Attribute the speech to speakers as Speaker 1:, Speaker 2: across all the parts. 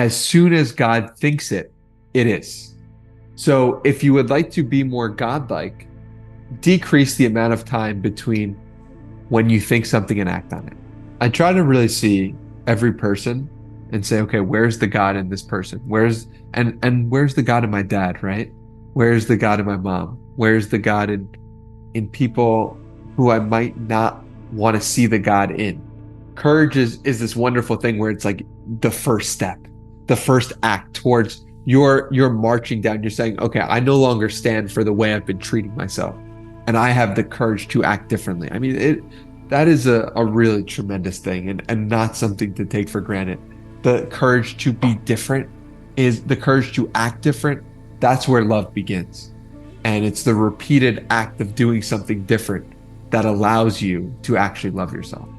Speaker 1: as soon as God thinks it, it is. So if you would like to be more godlike, decrease the amount of time between when you think something and act on it. I try to really see every person and say, okay, where's the God in this person? Where's the God in my dad, right? Where's the God in my mom? Where's the God in people who I might not want to see the God in? Courage is this wonderful thing where it's like the first step, the first act towards you're marching down. You're saying, okay, I no longer stand for the way I've been treating myself, and I have the courage to act differently. I mean, that is a really tremendous thing, and not something to take for granted. The courage to be different is the courage to act different. That's where love begins. And it's the repeated act of doing something different that allows you to actually love yourself.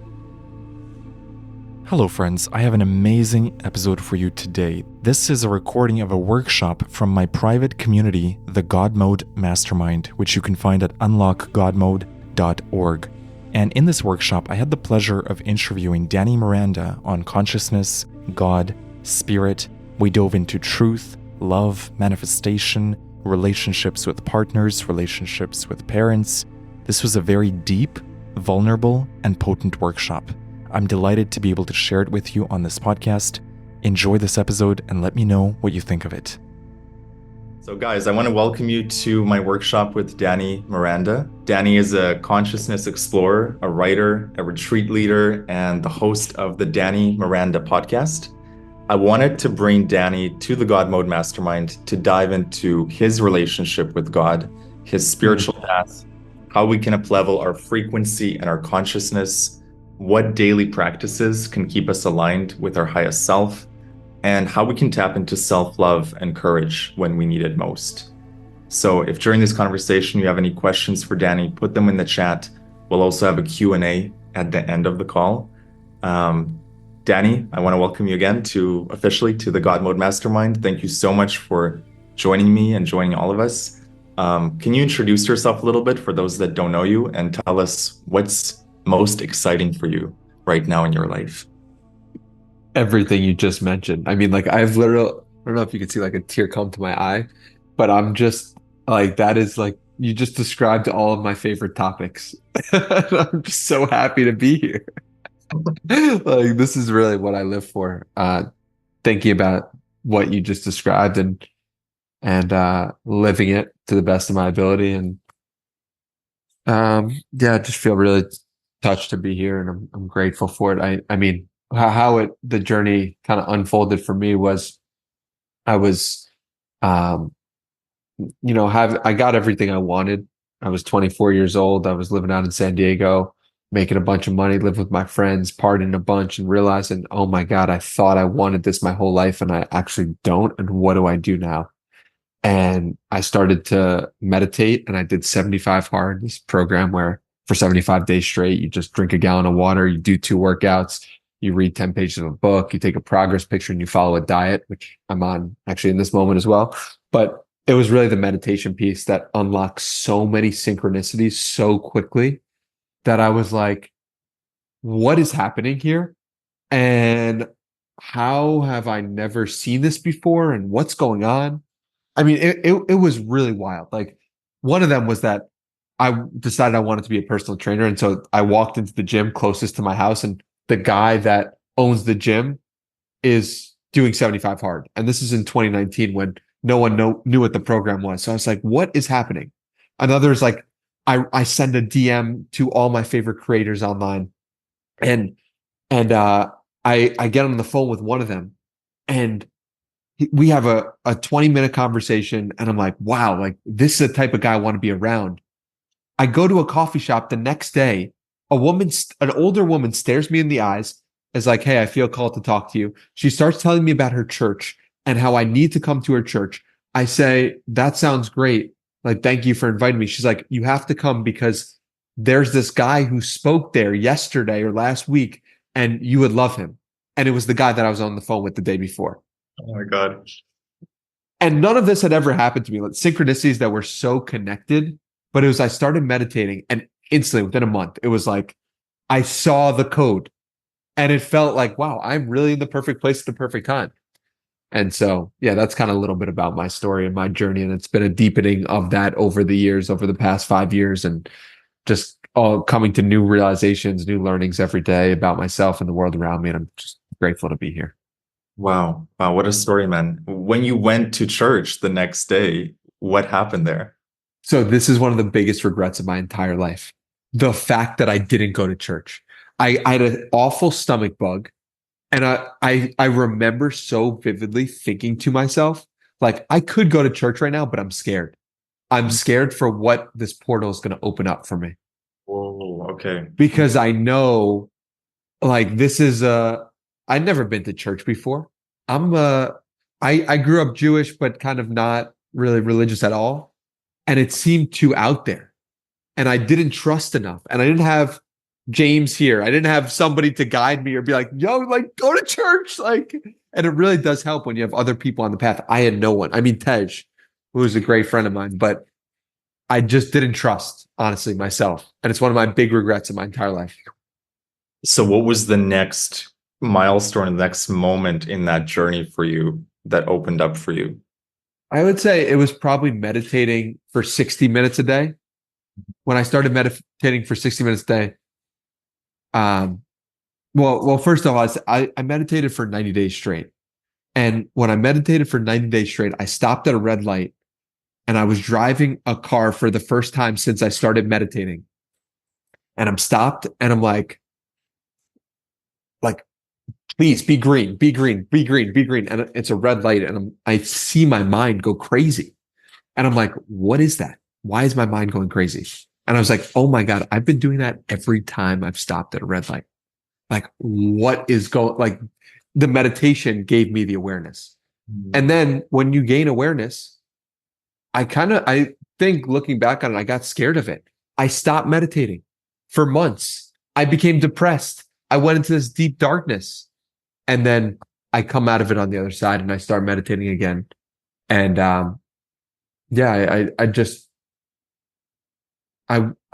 Speaker 2: Hello friends, I have an amazing episode for you today. This is a recording of a workshop from my private community, the God Mode Mastermind, which you can find at unlockgodmode.org. And in this workshop, I had the pleasure of interviewing Danny Miranda on consciousness, God, spirit. We dove into truth, love, manifestation, relationships with partners, relationships with parents. This was a very deep, vulnerable, and potent workshop. I'm delighted to be able to share it with you on this podcast. Enjoy this episode and let me know what you think of it. So guys, I want to welcome you to my workshop with Danny Miranda. Danny is a consciousness explorer, a writer, a retreat leader, and the host of the Danny Miranda podcast. I wanted to bring Danny to the God Mode Mastermind to dive into his relationship with God, his spiritual path, how we can up-level our frequency and our consciousness, what daily practices can keep us aligned with our highest self, and how we can tap into self-love and courage when we need it most. So if during this conversation you have any questions for Danny, put them in the chat. We'll also have a Q&A at the end of the call. Danny, I want to welcome you again officially to the God Mode Mastermind. Thank you so much for joining me and joining all of us. Can you introduce yourself a little bit for those that don't know you and tell us what's most exciting for you right now in your life?
Speaker 1: Everything you just mentioned. I mean, like I've literally, I don't know if you can see like a tear come to my eye, but I'm just like, that is like, you just described all of my favorite topics. I'm just so happy to be here. Like, this is really what I live for. Thinking about what you just described and living it to the best of my ability. And yeah, I just feel really touched to be here, and I'm grateful for it. I mean, the journey kind of unfolded for me was I was, I got everything I wanted. I was 24 years old. I was living out in San Diego, making a bunch of money, living with my friends, partying a bunch, and realizing, oh my God, I thought I wanted this my whole life, and I actually don't. And what do I do now? And I started to meditate, and I did 75 hard, this program where for 75 days straight, you just drink a gallon of water, you do 2 workouts, you read 10 pages of a book, you take a progress picture, and you follow a diet, which I'm on actually in this moment as well. But it was really the meditation piece that unlocked so many synchronicities so quickly that I was like, what is happening here? And how have I never seen this before? And what's going on? I mean, it was really wild. Like, one of them was that I decided I wanted to be a personal trainer. And so I walked into the gym closest to my house, and the guy that owns the gym is doing 75 hard. And this is in 2019 when no one knew what the program was. So I was like, what is happening? Another is like, I send a DM to all my favorite creators online, and I get on the phone with one of them, and we have a 20-minute conversation, and I'm like, wow, like this is the type of guy I want to be around. I go to a coffee shop the next day. An older woman stares me in the eyes, is like, hey, I feel called to talk to you. She starts telling me about her church and how I need to come to her church. I say, that sounds great. Like, thank you for inviting me. She's like, you have to come because there's this guy who spoke there yesterday or last week, and you would love him. And it was the guy that I was on the phone with the day before.
Speaker 2: Oh my God.
Speaker 1: And none of this had ever happened to me. Like, synchronicities that were so connected, but it was, I started meditating, and instantly within a month, it was like, I saw the code, and it felt like, wow, I'm really in the perfect place at the perfect time. And so, yeah, that's kind of a little bit about my story and my journey. And it's been a deepening of that over the years, over the past 5 years, and just all coming to new realizations, new learnings every day about myself and the world around me. And I'm just grateful to be here.
Speaker 2: Wow. Wow, what a story, man. When you went to church the next day, what happened there?
Speaker 1: So this is one of the biggest regrets of my entire life. The fact that I didn't go to church. I had an awful stomach bug. And I remember so vividly thinking to myself, like, I could go to church right now, but I'm scared. I'm scared for what this portal is going to open up for me.
Speaker 2: Whoa, okay.
Speaker 1: Because I know, like, this is I'd never been to church before. I grew up Jewish, but kind of not really religious at all. And it seemed too out there. And I didn't trust enough. And I didn't have James here. I didn't have somebody to guide me or be like, yo, like, go to church. Like, and it really does help when you have other people on the path. I had no one. I mean, Tej, who was a great friend of mine, but I just didn't trust, honestly, myself. And it's one of my big regrets in my entire life.
Speaker 2: So what was the next milestone, the next moment in that journey for you that opened up for you?
Speaker 1: I would say it was probably meditating for 60 minutes a day. When I started meditating for 60 minutes a day, first of all, I meditated for 90 days straight. And when I meditated for 90 days straight, I stopped at a red light and I was driving a car for the first time since I started meditating. And I'm stopped and I'm like, please be green, be green, be green, be green. And it's a red light. And I see my mind go crazy. And I'm like, what is that? Why is my mind going crazy? And I was like, oh my God, I've been doing that every time I've stopped at a red light. Like, what is going, like, the meditation gave me the awareness. And then when you gain awareness, I think looking back on it, I got scared of it. I stopped meditating for months. I became depressed. I went into this deep darkness. And then I come out of it on the other side and I start meditating again. And I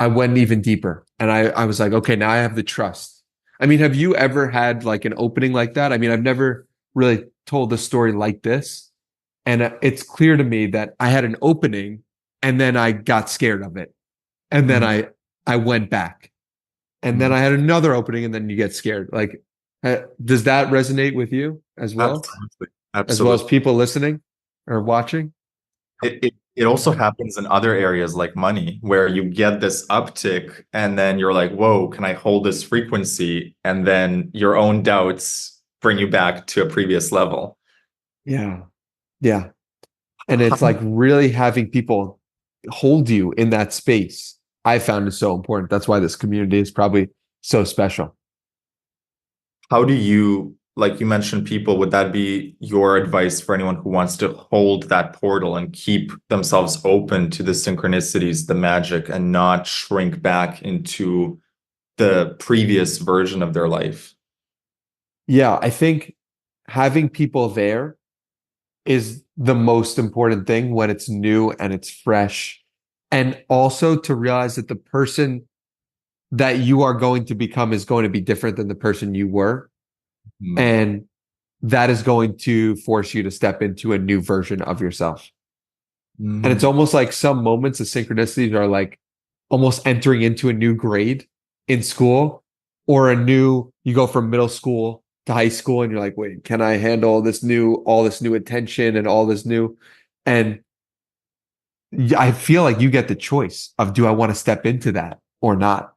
Speaker 1: went even deeper and I was like, okay, now I have the trust. I mean, have you ever had like an opening like that? I mean, I've never really told a story like this. And it's clear to me that I had an opening and then I got scared of it. And then I went back and then I had another opening and then you get scared. Like, does that resonate with you as well?
Speaker 2: Absolutely.
Speaker 1: As well as
Speaker 2: Absolutely.
Speaker 1: people listening or watching?
Speaker 2: It also happens in other areas like money, where you get this uptick and then you're like, whoa, can I hold this frequency? And then your own doubts bring you back to a previous level.
Speaker 1: Yeah. Yeah. And it's like really having people hold you in that space. I found it so important. That's why this community is probably so special.
Speaker 2: How do you, like you mentioned people, would that be your advice for anyone who wants to hold that portal and keep themselves open to the synchronicities, the magic, and not shrink back into the previous version of their life?
Speaker 1: Yeah, I think having people there is the most important thing when it's new and it's fresh. And also to realize that the person that you are going to become is going to be different than the person you were. And that is going to force you to step into a new version of yourself. And it's almost like some moments of synchronicities are like almost entering into a new grade in school or you go from middle school to high school and you're like, wait, can I handle all this new attention and all this new? And I feel like you get the choice of, do I want to step into that or not?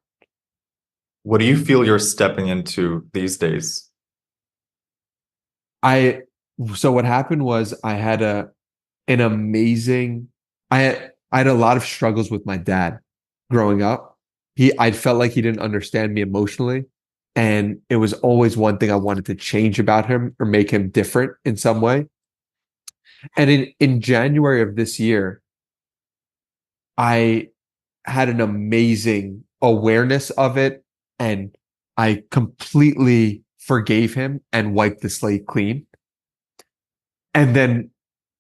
Speaker 2: What do you feel you're stepping into these days?
Speaker 1: So what happened was I had an amazing, I had a lot of struggles with my dad growing up. I felt like he didn't understand me emotionally. And it was always one thing I wanted to change about him or make him different in some way. And in January of this year, I had an amazing awareness of it. And I completely forgave him and wiped the slate clean. And then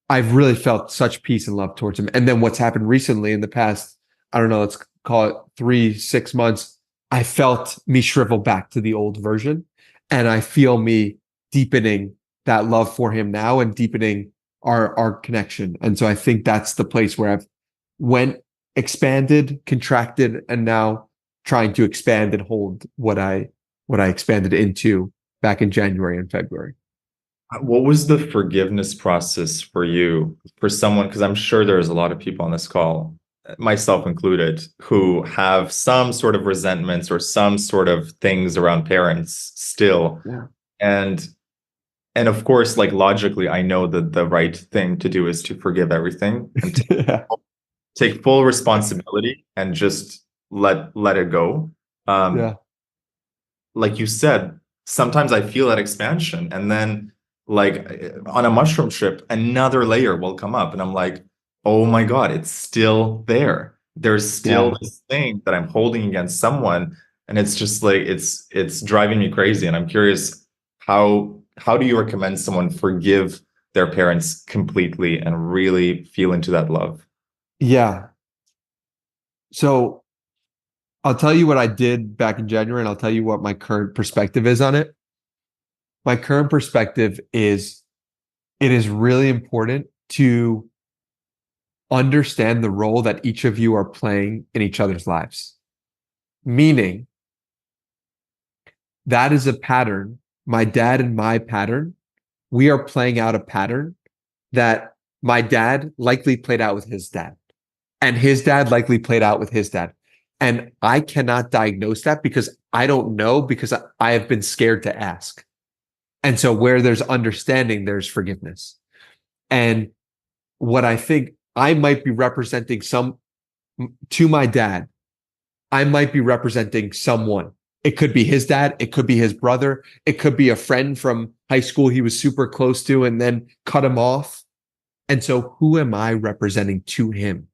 Speaker 1: I've really felt such peace and love towards him. And then what's happened recently in the past, I don't know, let's call it 3-6 months, I felt me shrivel back to the old version. And I feel me deepening that love for him now and deepening our connection. And so I think that's the place where I've went, expanded, contracted, and now trying to expand and hold what I expanded into back in January and February.
Speaker 2: What was the forgiveness process for you, for someone? Because I'm sure there's a lot of people on this call, myself included, who have some sort of resentments or some sort of things around parents still.
Speaker 1: Yeah.
Speaker 2: And of course, like logically, I know that the right thing to do is to forgive everything and
Speaker 1: Yeah.
Speaker 2: take full responsibility and just let it go.
Speaker 1: Yeah.
Speaker 2: Like you said, sometimes I feel that expansion, and then like on a mushroom trip, another layer will come up, and I'm like, oh my God, it's still there. There's still
Speaker 1: Yeah.
Speaker 2: this thing that I'm holding against someone, and it's just like it's driving me crazy. And I'm curious, how do you recommend someone forgive their parents completely and really feel into that love?
Speaker 1: Yeah. So I'll tell you what I did back in January, and I'll tell you what my current perspective is on it. My current perspective is it is really important to understand the role that each of you are playing in each other's lives. Meaning, that is a pattern. My dad and my pattern, we are playing out a pattern that my dad likely played out with his dad, and his dad likely played out with his dad. And I cannot diagnose that because I don't know, because I have been scared to ask. And so where there's understanding, there's forgiveness. And what I think I might be representing to my dad, I might be representing someone. It could be his dad. It could be his brother. It could be a friend from high school he was super close to and then cut him off. And so who am I representing to him?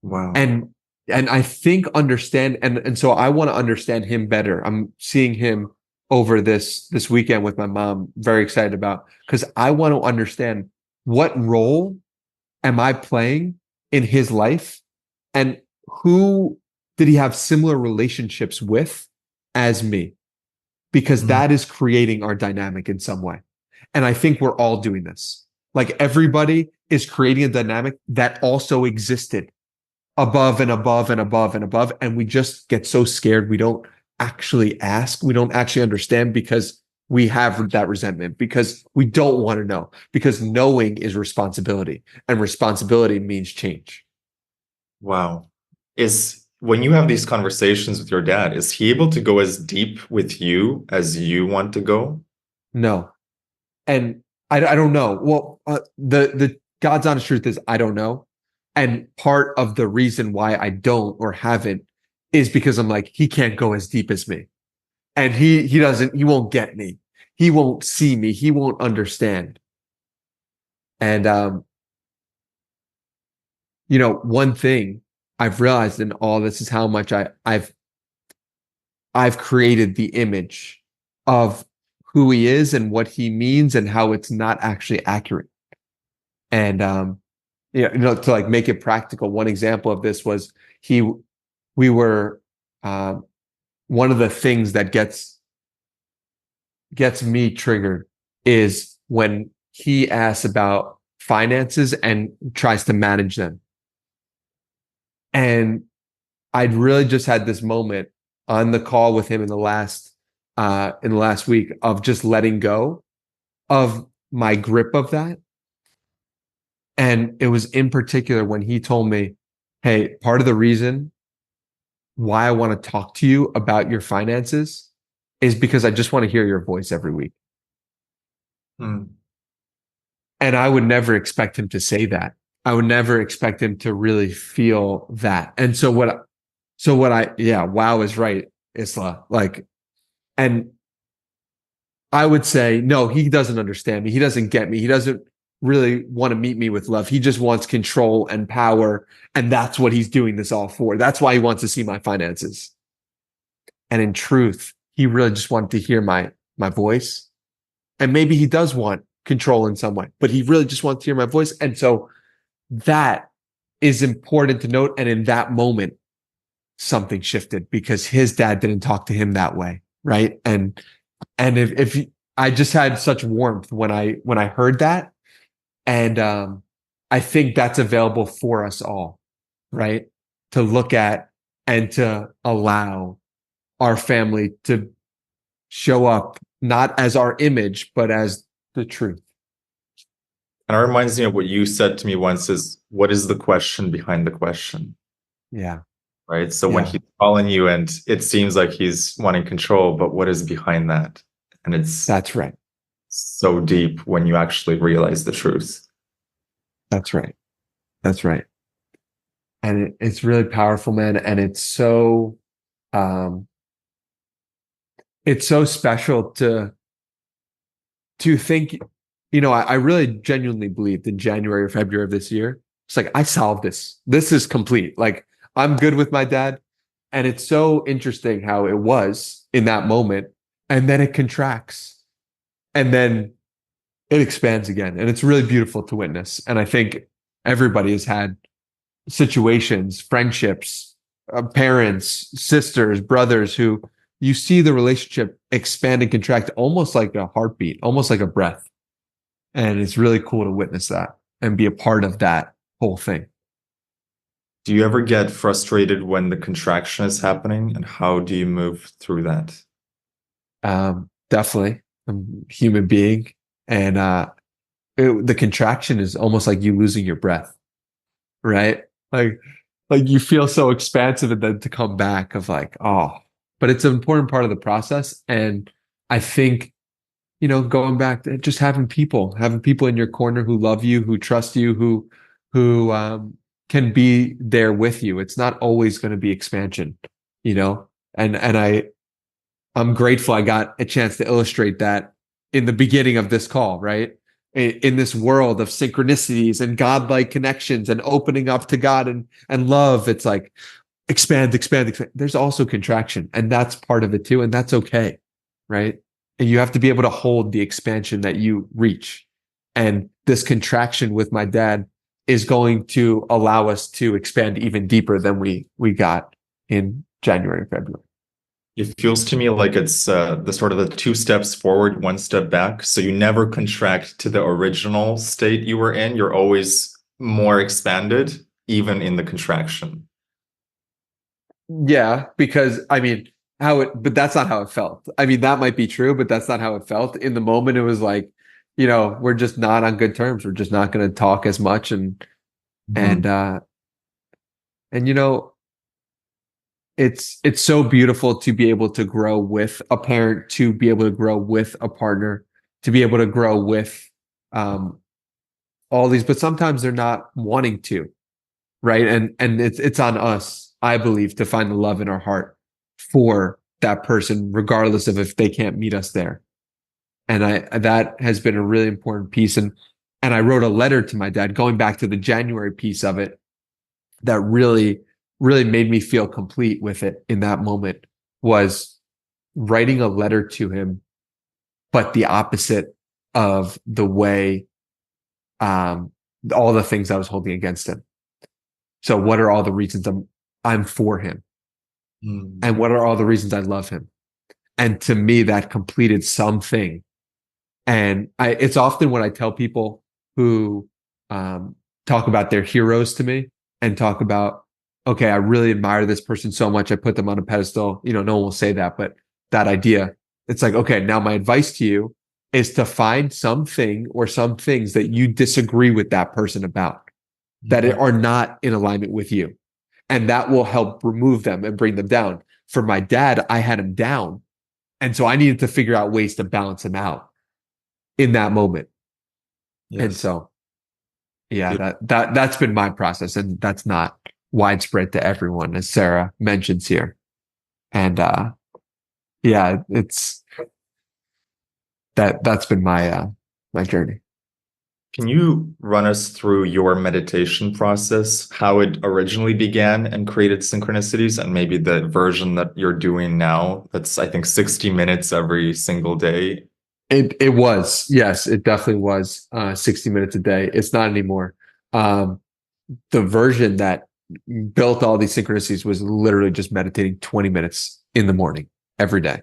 Speaker 2: Wow.
Speaker 1: And I think and so I want to understand him better. I'm seeing him over this weekend with my mom, very excited about, because I want to understand what role am I playing in his life, and who did he have similar relationships with as me? Because that is creating our dynamic in some way. And I think we're all doing this. Like everybody is creating a dynamic that also existed above and above and above and above. And we just get so scared. We don't actually ask. We don't actually understand because we have that resentment, because we don't want to know, because knowing is responsibility, and responsibility means change.
Speaker 2: Wow. Is when you have these conversations with your dad, is he able to go as deep with you as you want to go?
Speaker 1: No. And I don't know. Well, the God's honest truth is I don't know. And part of the reason why I don't or haven't is because I'm like, he can't go as deep as me. And he won't get me. He won't see me. He won't understand. And one thing I've realized in all this is how much I've created the image of who he is and what he means and how it's not actually accurate. And to like make it practical, one example of this was we were one of the things that gets me triggered is when he asks about finances and tries to manage them. And I'd really just had this moment on the call with him in the last week of just letting go of my grip of that. And it was in particular when he told me, hey, part of the reason why I want to talk to you about your finances is because I just want to hear your voice every week.
Speaker 2: Hmm.
Speaker 1: And I would never expect him to say that. I would never expect him to really feel that. And wow is right, Isla. Like, and I would say, no, he doesn't understand me. He doesn't get me. He doesn't really want to meet me with love. He just wants control and power. And that's what he's doing this all for. That's why he wants to see my finances. And in truth, he really just wanted to hear my voice. And maybe he does want control in some way, but he really just wants to hear my voice. And so that is important to note. And in that moment, something shifted because his dad didn't talk to him that way. Right. And if I just had such warmth when I heard that. And I think that's available for us all, right? To look at and to allow our family to show up not as our image, but as the truth.
Speaker 2: And it reminds me of what you said to me once is, what is the question behind the question?
Speaker 1: Yeah.
Speaker 2: Right? So when
Speaker 1: Yeah.
Speaker 2: he's calling you and it seems like he's wanting control, but what is behind that? And it's
Speaker 1: That's right.
Speaker 2: so deep when you actually realize the truth.
Speaker 1: That's right. That's right. And it's really powerful, man. And um, it's so special to think, I really genuinely believed in January or February of this year. It's like, I solved this. This is complete. Like, I'm good with my dad. And it's so interesting how it was in that moment. And then it contracts. And then it expands again. And it's really beautiful to witness. And I think everybody has had situations, friendships, parents, sisters, brothers who you see the relationship expand and contract almost like a heartbeat, almost like a breath. And it's really cool to witness that and be a part of that whole thing.
Speaker 2: Do you ever get frustrated when the contraction is happening? And how do you move through that?
Speaker 1: Definitely. I'm a human being. And the contraction is almost like you losing your breath, right? Like you feel so expansive and then to come back of like, oh, but it's an important part of the process. And I think, going back to just having people in your corner who love you, who trust you, who can be there with you. It's not always going to be expansion, you know? I'm grateful I got a chance to illustrate that in the beginning of this call, right? In this world of synchronicities and godlike connections and opening up to God and love, it's like expand, expand, expand. There's also contraction, and that's part of it too, and that's okay, right? And you have to be able to hold the expansion that you reach. And this contraction with my dad is going to allow us to expand even deeper than we got in January and February.
Speaker 2: It feels to me like it's the sort of the two steps forward, one step back. So you never contract to the original state you were in. You're always more expanded, even in the contraction.
Speaker 1: Yeah, because I mean, but that's not how it felt. I mean, that might be true, but that's not how it felt. In the moment, it was like, we're just not on good terms. We're just not going to talk as much. And, and, it's so beautiful to be able to grow with a parent, to be able to grow with a partner, to be able to grow with, all these, but sometimes they're not wanting to, right? And it's on us, I believe, to find the love in our heart for that person, regardless of if they can't meet us there. And that has been a really important piece. And I wrote a letter to my dad, going back to the January piece of it, that really, really made me feel complete with it in that moment, was writing a letter to him, but the opposite of the way, all the things I was holding against him. So what are all the reasons I'm for him? And what are all the reasons I love him? And to me, that completed something. And it's often when I tell people who talk about their heroes to me and talk about, okay, I really admire this person so much, I put them on a pedestal. No one will say that, but that idea, it's like, okay, now my advice to you is to find something or some things that you disagree with that person about, that are not in alignment with you. And that will help remove them and bring them down. For my dad, I had him down. And so I needed to figure out ways to balance him out in that moment. Yes. And so, yeah, that's been my process. And that's not widespread to everyone, as Sarah mentions here. And yeah, that's been my journey.
Speaker 2: Can you run us through your meditation process, how it originally began and created synchronicities, and maybe the version that you're doing now? That's, I think, 60 minutes every single day.
Speaker 1: It was, yes, it definitely was 60 minutes a day. It's not anymore. The version that built all these synchronicities was literally just meditating 20 minutes in the morning every day.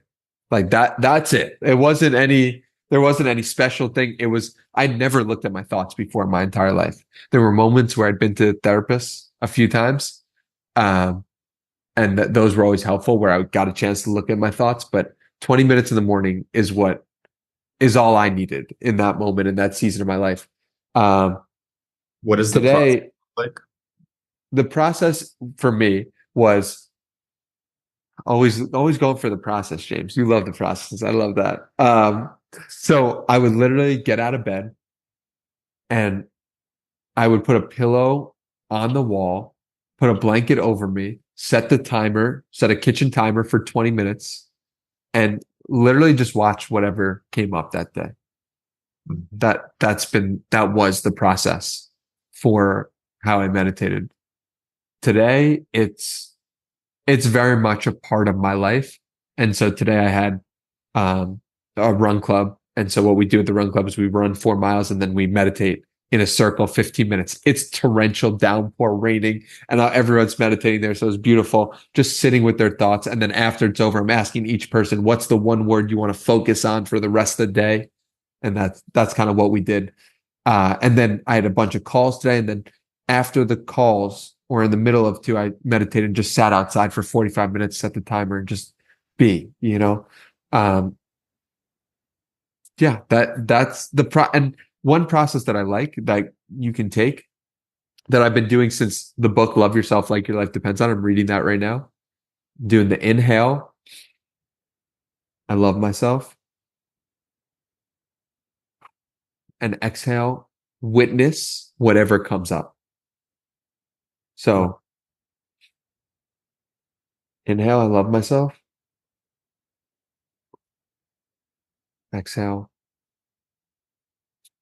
Speaker 1: Like that's it. It wasn't any There wasn't any special thing. It was, I never looked at my thoughts before in my entire life. There were moments where I'd been to therapists a few times. Um, and those were always helpful where I got a chance to look at my thoughts. But 20 minutes in the morning is what is all I needed in that moment, in that season of my life. Um,
Speaker 2: What is the process
Speaker 1: Today,
Speaker 2: like?
Speaker 1: the process for me was always going for the process, James. You love the process. I love that. So I would literally get out of bed and I would put a pillow on the wall, put a blanket over me, set the timer, set a kitchen timer for 20 minutes, and literally just watch whatever came up that day.
Speaker 2: Mhm.
Speaker 1: That was the process for how I meditated. Today, it's very much a part of my life. And so today I had um, a run club. And so what we do at the run club is we run 4 miles and then we meditate in a circle 15 minutes. It's torrential downpour raining and everyone's meditating there. So it's beautiful, just sitting with their thoughts. And then after it's over, I'm asking each person, what's the one word you want to focus on for the rest of the day? And that's kind of what we did. And then I had a bunch of calls today. And then after the calls or in the middle of two, I meditated and just sat outside for 45 minutes, set the timer and just be. Um, yeah, that's and one process that I like that you can take that I've been doing since the book Love Yourself Like Your Life Depends on. I'm reading that right now. Doing the inhale, I love myself, and exhale, witness whatever comes up. So inhale, I love myself. Exhale,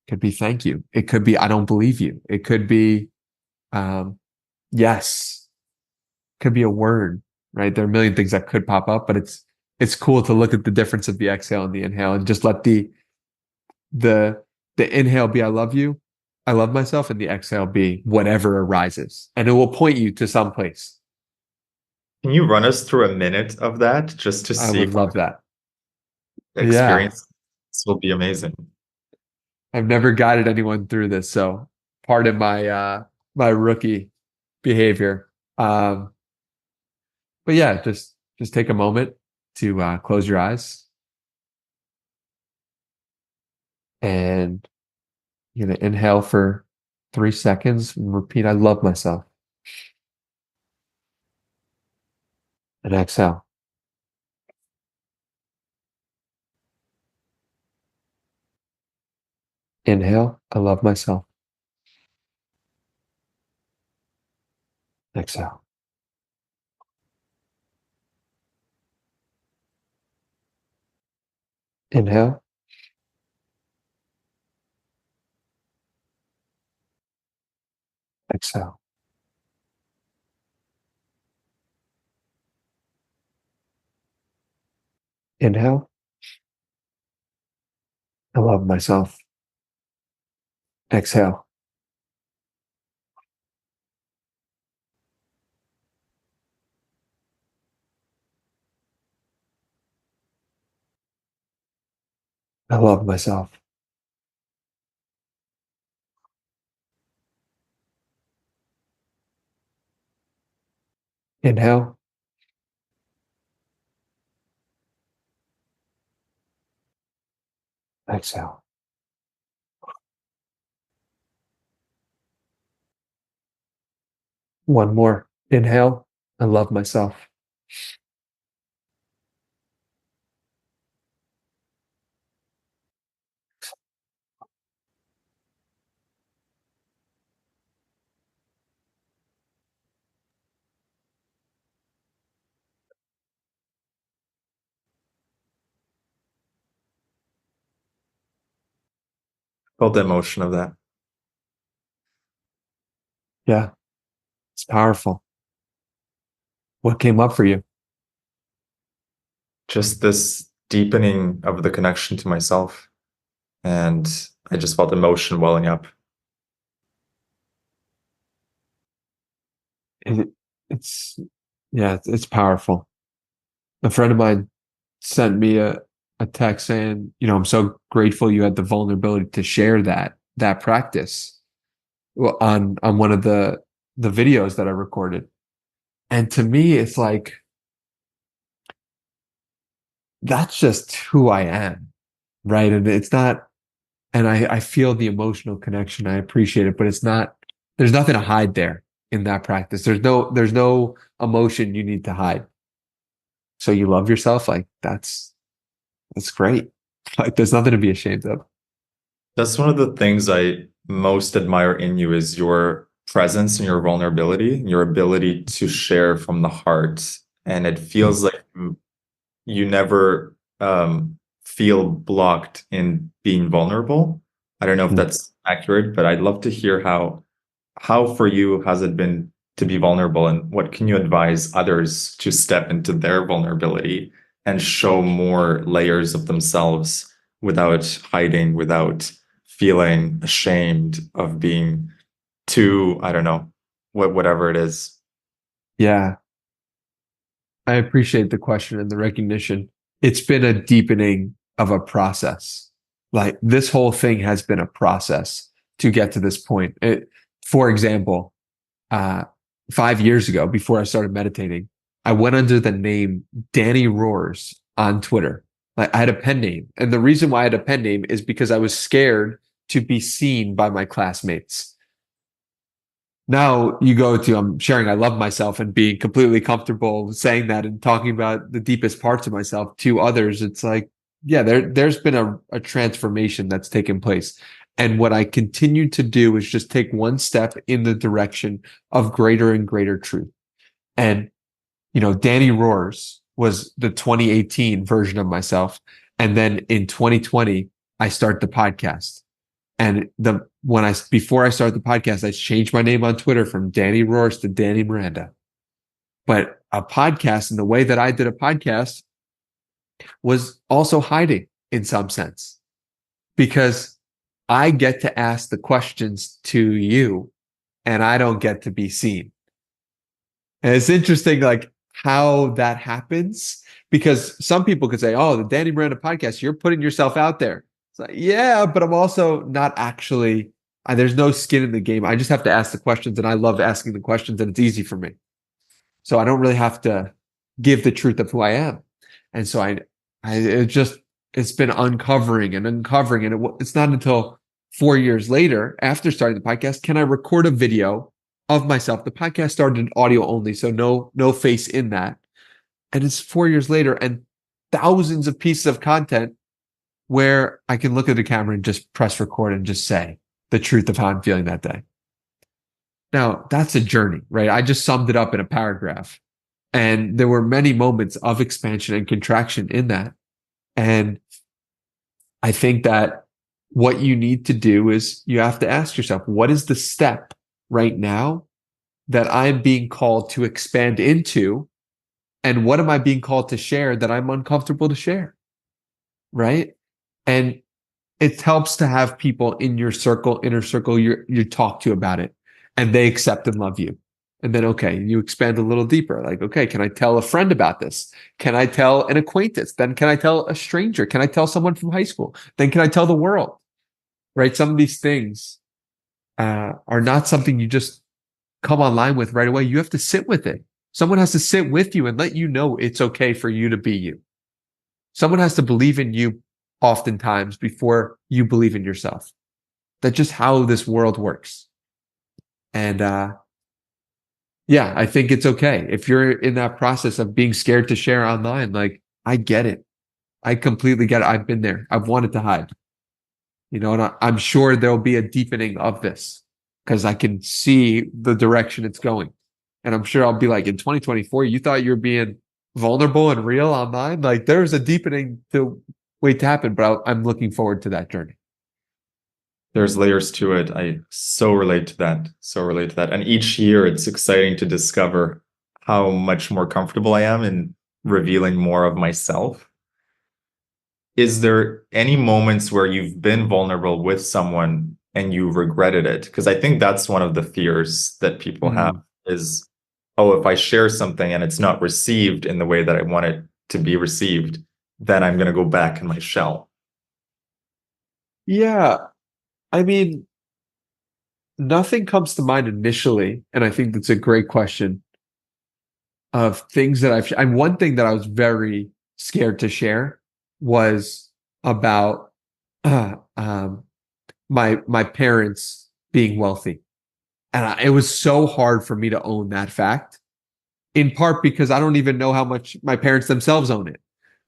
Speaker 1: could be thank you. It could be I don't believe you. It could be um, yes. Could be a word, right? There are a million things that could pop up, but it's cool to look at the difference of the exhale and the inhale and just let the the inhale be I love you, I love myself, and the exhale be whatever arises. And it will point you to some place.
Speaker 2: Can you run us through a minute of that just to
Speaker 1: I
Speaker 2: see
Speaker 1: would
Speaker 2: if I'm
Speaker 1: love that. Yeah.
Speaker 2: experience? This will be amazing.
Speaker 1: I've never guided anyone through this, so pardon my rookie behavior. But yeah, just take a moment to close your eyes and you're gonna inhale for 3 seconds and repeat, I love myself. And exhale. Inhale, I love myself. Exhale. Inhale, exhale. Inhale, I love myself. Exhale. I love myself. Inhale, exhale. One more. Inhale, I love myself.
Speaker 2: Felt the emotion of that.
Speaker 1: Yeah, it's powerful. What came up for you?
Speaker 2: Just this deepening of the connection to myself. And I just felt emotion welling up.
Speaker 1: It, it's yeah, it's powerful. A friend of mine sent me a a text saying, I'm so grateful you had the vulnerability to share that practice on one of the videos that I recorded. And to me, it's like that's just who I am, right? And it's not, and I feel the emotional connection. I appreciate it, but it's not, there's nothing to hide there in that practice. There's no emotion you need to hide. So you love yourself, like that's great. Like there's nothing to be ashamed of.
Speaker 2: That's one of the things I most admire in you is your presence and your vulnerability, your ability to share from the heart. And it feels like you never feel blocked in being vulnerable. I don't know if
Speaker 1: Mm.
Speaker 2: that's accurate, but I'd love to hear how for you has it been to be vulnerable, and what can you advise others to step into their vulnerability and show more layers of themselves without hiding, without feeling ashamed of being too, I don't know, whatever it is.
Speaker 1: Yeah, I appreciate the question and the recognition. It's been a deepening of a process. Like this whole thing has been a process to get to this point. For example, uh, 5 years ago, before I started meditating, I went under the name Danny Roars on Twitter. Like I had a pen name. And the reason why I had a pen name is because I was scared to be seen by my classmates. Now you go to, I'm sharing I love myself and being completely comfortable saying that and talking about the deepest parts of myself to others. It's like, yeah, there's been a transformation that's taken place. And what I continue to do is just take one step in the direction of greater and greater truth. And, Danny Roars was the 2018 version of myself. And then in 2020, I start the podcast. And before I started the podcast, I changed my name on Twitter from Danny Roars to Danny Miranda. But a podcast and the way that I did a podcast was also hiding in some sense because I get to ask the questions to you and I don't get to be seen. And it's interesting, like how that happens, because some people could say, "Oh, the Danny Miranda podcast, you're putting yourself out there." It's like, yeah, but I'm also not actually. There's no skin in the game. I just have to ask the questions, and I love asking the questions, and it's easy for me. So I don't really have to give the truth of who I am. And so it's been uncovering and uncovering, and it's not until 4 years later, after starting the podcast, can I record a video of myself. The podcast started in audio only, so no face in that. And it's 4 years later and thousands of pieces of content where I can look at the camera and just press record and just say the truth of how I'm feeling that day. Now, that's a journey, right? I just summed it up in a paragraph. And there were many moments of expansion and contraction in that. And I think that what you need to do is you have to ask yourself, what is the step right now that I'm being called to expand into? And what am I being called to share that I'm uncomfortable to share? Right. And it helps to have people in your circle, inner circle, you talk to about it and they accept and love you. And then, okay, you expand a little deeper. Like, okay, can I tell a friend about this? Can I tell an acquaintance? Then can I tell a stranger? Can I tell someone from high school? Then can I tell the world? Right. Some of these things are not something you just come online with right away. You have to sit with it. Someone has to sit with you and let you know it's okay for you to be you. Someone has to believe in you oftentimes before you believe in yourself. That's just how this world works. And yeah, I think it's okay. If you're in that process of being scared to share online, like I get it. I completely get it. I've been there. I've wanted to hide. And I'm sure there'll be a deepening of this because I can see the direction it's going. And I'm sure I'll be like, in 2024, you thought you were being vulnerable and real online? Like there's a deepening to wait to happen, but I'm looking forward to that journey.
Speaker 2: There's layers to it. I so relate to that. So relate to that. And each year it's exciting to discover how much more comfortable I am in revealing more of myself. Is there any moments where you've been vulnerable with someone and you regretted it? Because I think that's one of the fears that people have is, oh, if I share something and it's not received in the way that I want it to be received, then I'm going to go back in my shell.
Speaker 1: Yeah, I mean, nothing comes to mind initially, and I think that's a great question of things that and one thing that I was very scared to share was about my parents being wealthy. And it was so hard for me to own that fact, in part because I don't even know how much my parents themselves own it,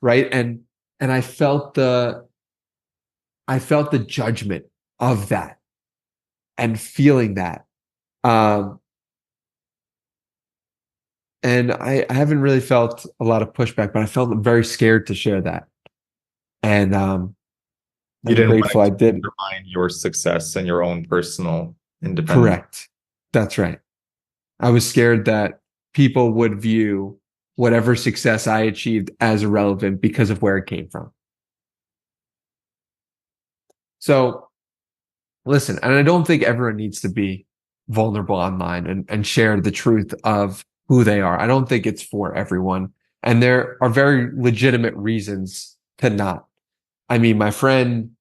Speaker 1: right? And I felt the judgment of that and feeling that. Um, and I haven't really felt a lot of pushback, but I felt very scared to share that. And
Speaker 2: You
Speaker 1: I'm
Speaker 2: didn't want
Speaker 1: grateful I
Speaker 2: to
Speaker 1: did.
Speaker 2: undermine your success and your own personal independence.
Speaker 1: Correct. That's right. I was scared that people would view whatever success I achieved as irrelevant because of where it came from. So listen, and I don't think everyone needs to be vulnerable online and share the truth of who they are. I don't think it's for everyone. And there are very legitimate reasons to not. I mean, my friend,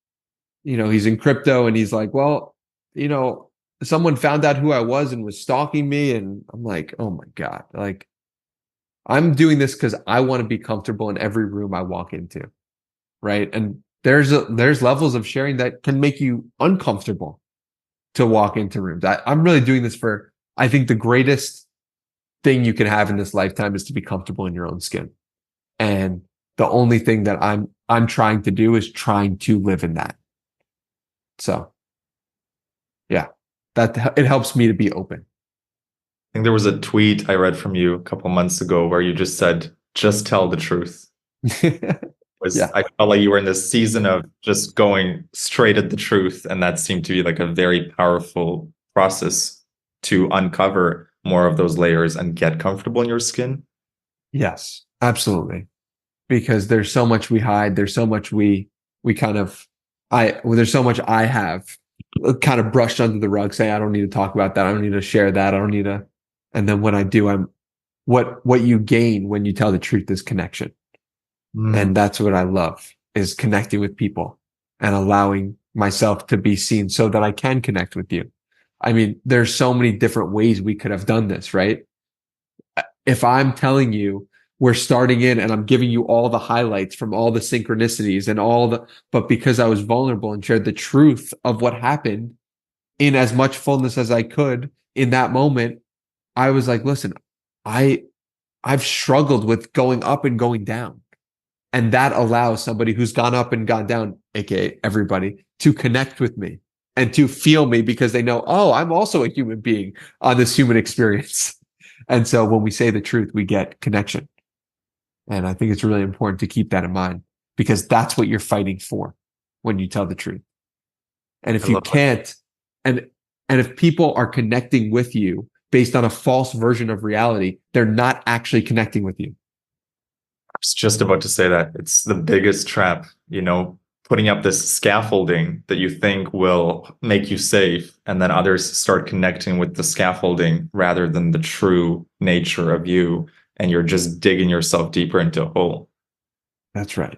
Speaker 1: he's in crypto and he's like, well, you know, someone found out who I was and was stalking me. And I'm like, oh my God, like I'm doing this because I want to be comfortable in every room I walk into. Right. And there's levels of sharing that can make you uncomfortable to walk into rooms. I'm really doing this for, I think the greatest thing you can have in this lifetime is to be comfortable in your own skin. And the only thing that I'm trying to do is trying to live in that. So yeah, that it helps me to be open.
Speaker 2: I think there was a tweet I read from you a couple months ago where you just said, just tell the truth.
Speaker 1: Yeah,
Speaker 2: I felt like you were in this season of just going straight at the truth. And that seemed to be like a very powerful process to uncover more of those layers and get comfortable in your skin.
Speaker 1: yes, absolutely. Because there's so much we hide. There's so much we kind of there's so much I have kind of brushed under the rug, say I don't need to talk about that. I don't need to share that. I don't need to. And then when I do, what you gain when you tell the truth is connection.
Speaker 2: Mm.
Speaker 1: And that's what I love is connecting with people and allowing myself to be seen so that I can connect with you. I mean, there's so many different ways we could have done this, right? If I'm telling you we're starting in and I'm giving you all the highlights from all the synchronicities and but because I was vulnerable and shared the truth of what happened in as much fullness as I could in that moment, I was like, listen, I, I've struggled with going up and going down. And that allows somebody who's gone up and gone down, aka everybody, to connect with me and to feel me because they know, oh, I'm also a human being on this human experience. And so when we say the truth, we get connection. And I think it's really important to keep that in mind because that's what you're fighting for when you tell the truth. And
Speaker 2: I
Speaker 1: if you
Speaker 2: love it.
Speaker 1: can't, and and if people are connecting with you based on a false version of reality, they're not actually connecting with you.
Speaker 2: I was just about to say that it's the biggest trap, putting up this scaffolding that you think will make you safe, and then others start connecting with the scaffolding rather than the true nature of you, and you're just digging yourself deeper into a hole.
Speaker 1: That's right.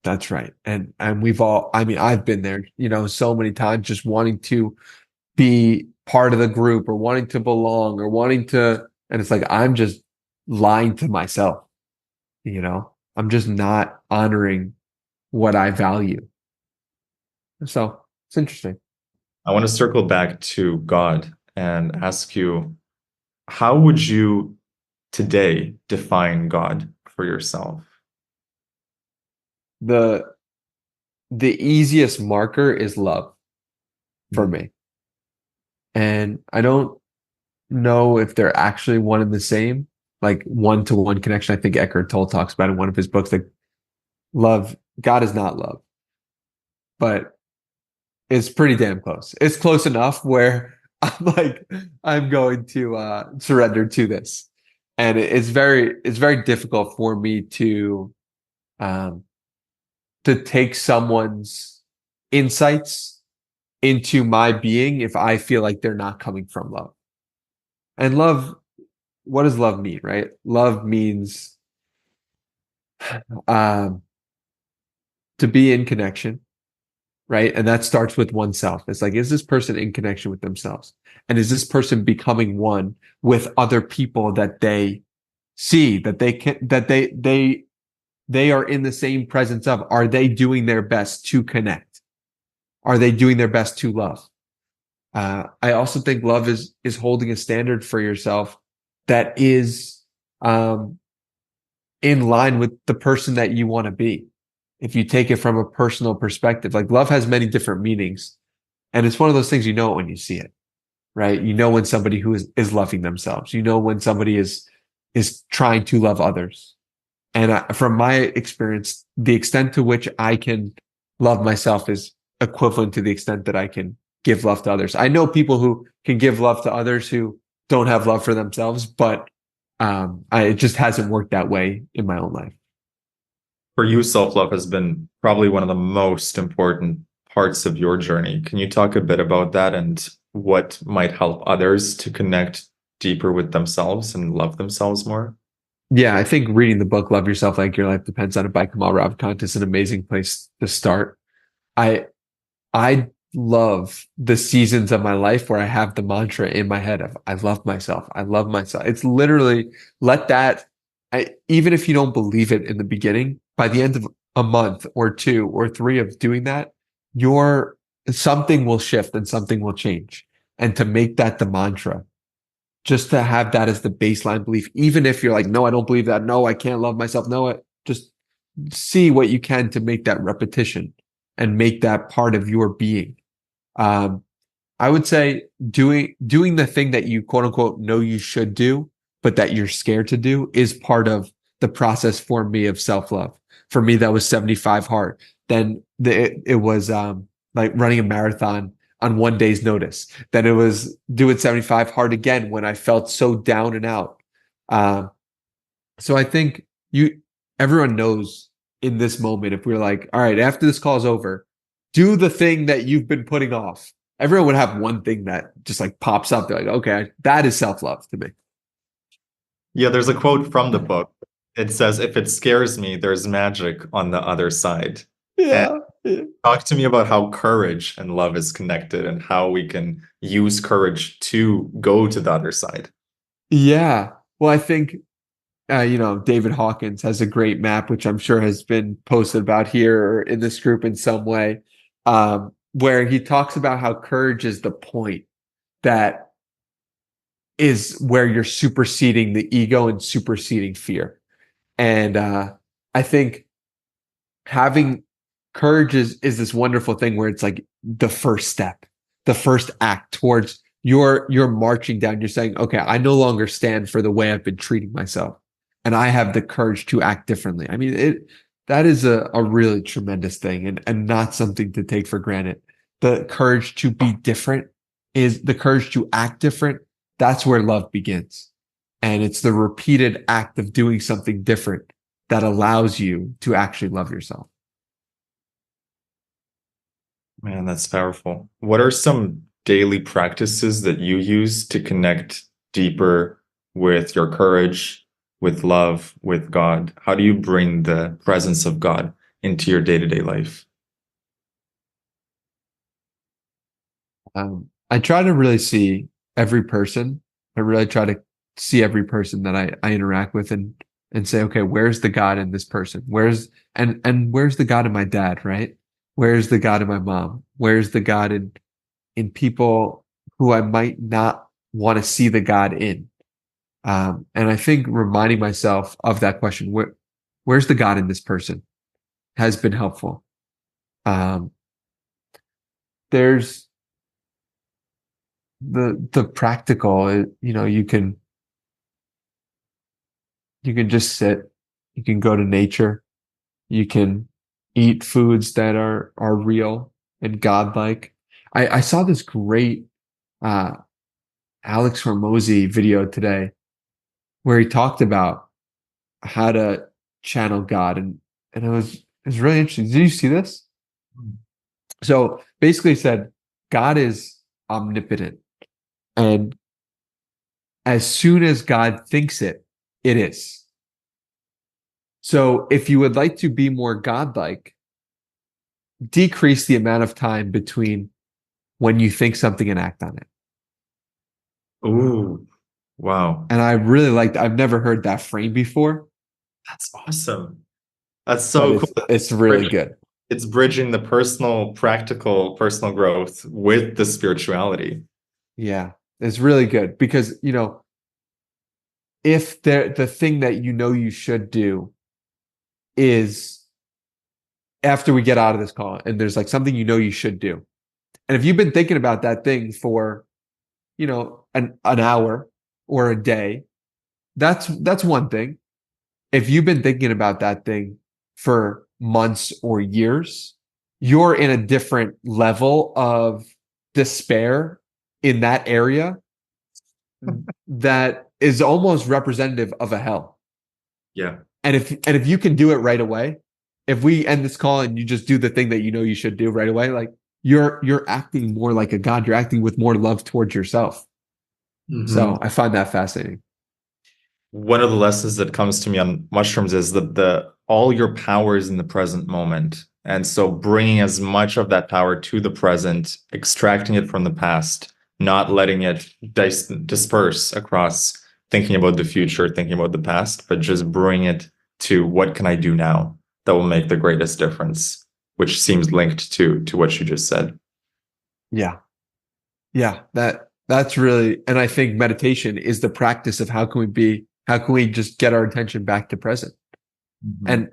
Speaker 1: That's right. And we've all, I mean, I've been there, so many times just wanting to be part of the group or wanting to belong or wanting to, and it's like I'm just lying to myself, I'm just not honoring what I value. So it's interesting.
Speaker 2: I want to circle back to God and ask you, how would you today define God for yourself?
Speaker 1: The the easiest marker is love for
Speaker 2: Mm.
Speaker 1: me. And I don't know if they're actually one and the same, like one-to-one connection. I think Eckhart Tolle talks about in one of his books, like love, God is not love, but it's pretty damn close. It's close enough where I'm like, I'm going to surrender to this. And it's very difficult for me um, to take someone's insights into my being if I feel like they're not coming from love. And love, what does love mean, right? Love means um, to be in connection, right? And that starts with oneself. It's like, is this person in connection with themselves? And is this person becoming one with other people that they see, that they can, that they are in the same presence of? Are they doing their best to connect? Are they doing their best to love? I also think love is holding a standard for yourself that is in line with the person that you want to be. If you take it from a personal perspective, like love has many different meanings, and it's one of those things you know it when you see it, right? You know when somebody who is loving themselves. You know when somebody is trying to love others. And from my experience, the extent to which I can love myself is equivalent to the extent that I can give love to others. I know people who can give love to others who don't have love for themselves, but it just hasn't worked that way in my own life.
Speaker 2: For you, self-love has been probably one of the most important parts of your journey. Can you talk a bit about that and what might help others to connect deeper with themselves and love themselves more?
Speaker 1: Yeah, I think reading the book "Love Yourself Like Your Life Depends on It" by Kamal Ravikant is an amazing place to start. I I love the seasons of my life where I have the mantra in my head of I love myself. I love myself. It's literally let that even if you don't believe it in the beginning, by the end of a month or two or three of doing that, your something will shift and something will change. And to make that the mantra, just to have that as the baseline belief, even if you're like, no, I don't believe that. No, I can't love myself. No, just see what you can to make that repetition and make that part of your being. Um, I would say doing the thing that you quote unquote know you should do, but that you're scared to do is part of the process for me of self-love. For me, that was 75 hard. Then it was like running a marathon on one day's notice. Then it was doing 75 hard again when I felt so down and out. Um, so I think everyone knows in this moment, if we're like, all right, after this call is over, do the thing that you've been putting off. Everyone would have one thing that just like pops up. They're like, okay, that is self-love to me.
Speaker 2: Yeah, there's a quote from the book. It says, if it scares me, there's magic on the other side. And
Speaker 1: Yeah. Yeah.
Speaker 2: talk to me about how courage and love is connected and how we can use courage to go to the other side.
Speaker 1: Yeah. Well, I think David Hawkins has a great map, which I'm sure has been posted about here or in this group in some way, where he talks about how courage is the point that is where you're superseding the ego and superseding fear. And I think having courage is this wonderful thing where it's like the first step, the first act towards you're marching down. You're saying, okay, I no longer stand for the way I've been treating myself, and I have the courage to act differently. I mean, that is a really tremendous thing and not something to take for granted. The courage to be different is the courage to act different. That's where love begins. And it's the repeated act of doing something different that allows you to actually love yourself.
Speaker 2: Man, that's powerful. What are some daily practices that you use to connect deeper with your courage, with love, with God? How do you bring the presence of God into your day-to-day life?
Speaker 1: I try to really see every person. I really try to see every person that I interact with and say, okay, where's the God in this person? Where's the God in my dad, right? Where's the God in my mom? Where's the God in people who I might not want to see the God in? And I think reminding myself of that question, where's the God in this person, has been helpful. Um, there's the practical, you can just sit, you can go to nature, you can eat foods that are real and godlike. I saw this great uh Alex Hormozy video today where he talked about how to channel God, and it was really interesting. Did you see this? So basically he said God is omnipotent, and as soon as God thinks it, it is. So if you would like to be more godlike, decrease the amount of time between when you think something and act on it.
Speaker 2: Ooh, wow.
Speaker 1: And I really liked, I've never heard that frame before,
Speaker 2: That's awesome. That's
Speaker 1: but
Speaker 2: so cool.
Speaker 1: it's really good.
Speaker 2: It's bridging the personal, practical, personal growth with the spirituality.
Speaker 1: Yeah. It's really good because, if the thing that you should do is after we get out of this call and there's like something you should do. And if you've been thinking about that thing for, an hour or a day, that's one thing. If you've been thinking about that thing for months or years, you're in a different level of despair in that area that is almost representative of a hell.
Speaker 2: Yeah.
Speaker 1: And if you can do it right away, if we end this call and you just do the thing that you should do right away, like you're acting more like a god. You're acting with more love towards yourself.
Speaker 2: Mhm.
Speaker 1: So I find that fascinating.
Speaker 2: One of the lessons that comes to me on mushrooms is that the all your power is in the present moment. And so bringing as much of that power to the present, extracting it from the past, not letting it disperse across thinking about the future, thinking about the past, but just bring it to what can I do now that will make the greatest difference, which seems linked to what you just said.
Speaker 1: Yeah. Yeah. That's really, and I think meditation is the practice of how can we just get our attention back to present?
Speaker 2: Mhm.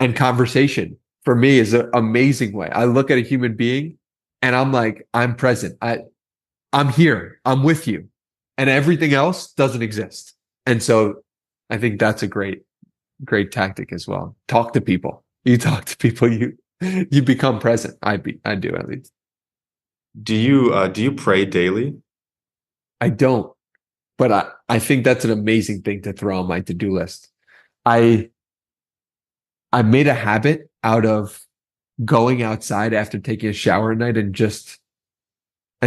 Speaker 1: And conversation for me is an amazing way. I look at a human being and I'm like, I'm present. I'm here. I'm with you. And everything else doesn't exist. And so I think that's a great tactic as well. Talk to people. You talk to people, you become present. I do at least.
Speaker 2: Do you pray daily?
Speaker 1: I don't, but I think that's an amazing thing to throw on my to-do list. I I made a habit out of going outside after taking a shower at night and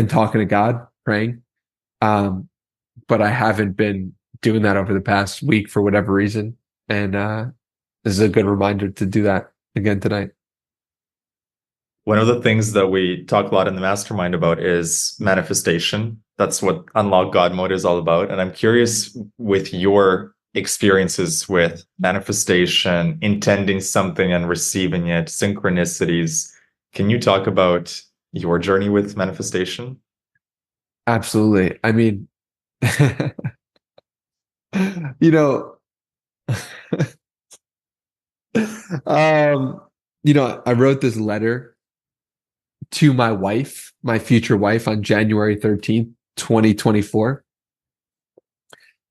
Speaker 1: talking to God, praying. Um, but I haven't been doing that over the past week for whatever reason. And this is a good reminder to do that again tonight.
Speaker 2: One of the things that we talk a lot in the mastermind about is manifestation. That's what Unlock God Mode is all about. And I'm curious with your experiences with manifestation, intending something and receiving it, synchronicities. Can you talk about your journey with manifestation?
Speaker 1: Absolutely. I mean, you know, um, I wrote this letter to my wife, my future wife, on January 13th, 2024.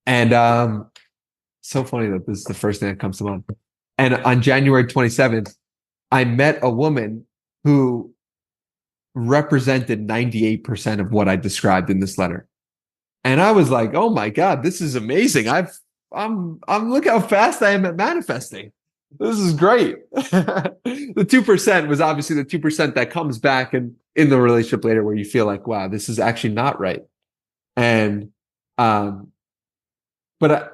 Speaker 1: And so funny that this is the first thing that comes to mind. And on January 27th, I met a woman who represented 98% of what I described in this letter. And I was like, oh my God, this is amazing. I'm look how fast I am at manifesting. This is great. The 2% was obviously the 2% that comes back and in the relationship later where you feel like, wow, this is actually not right. And but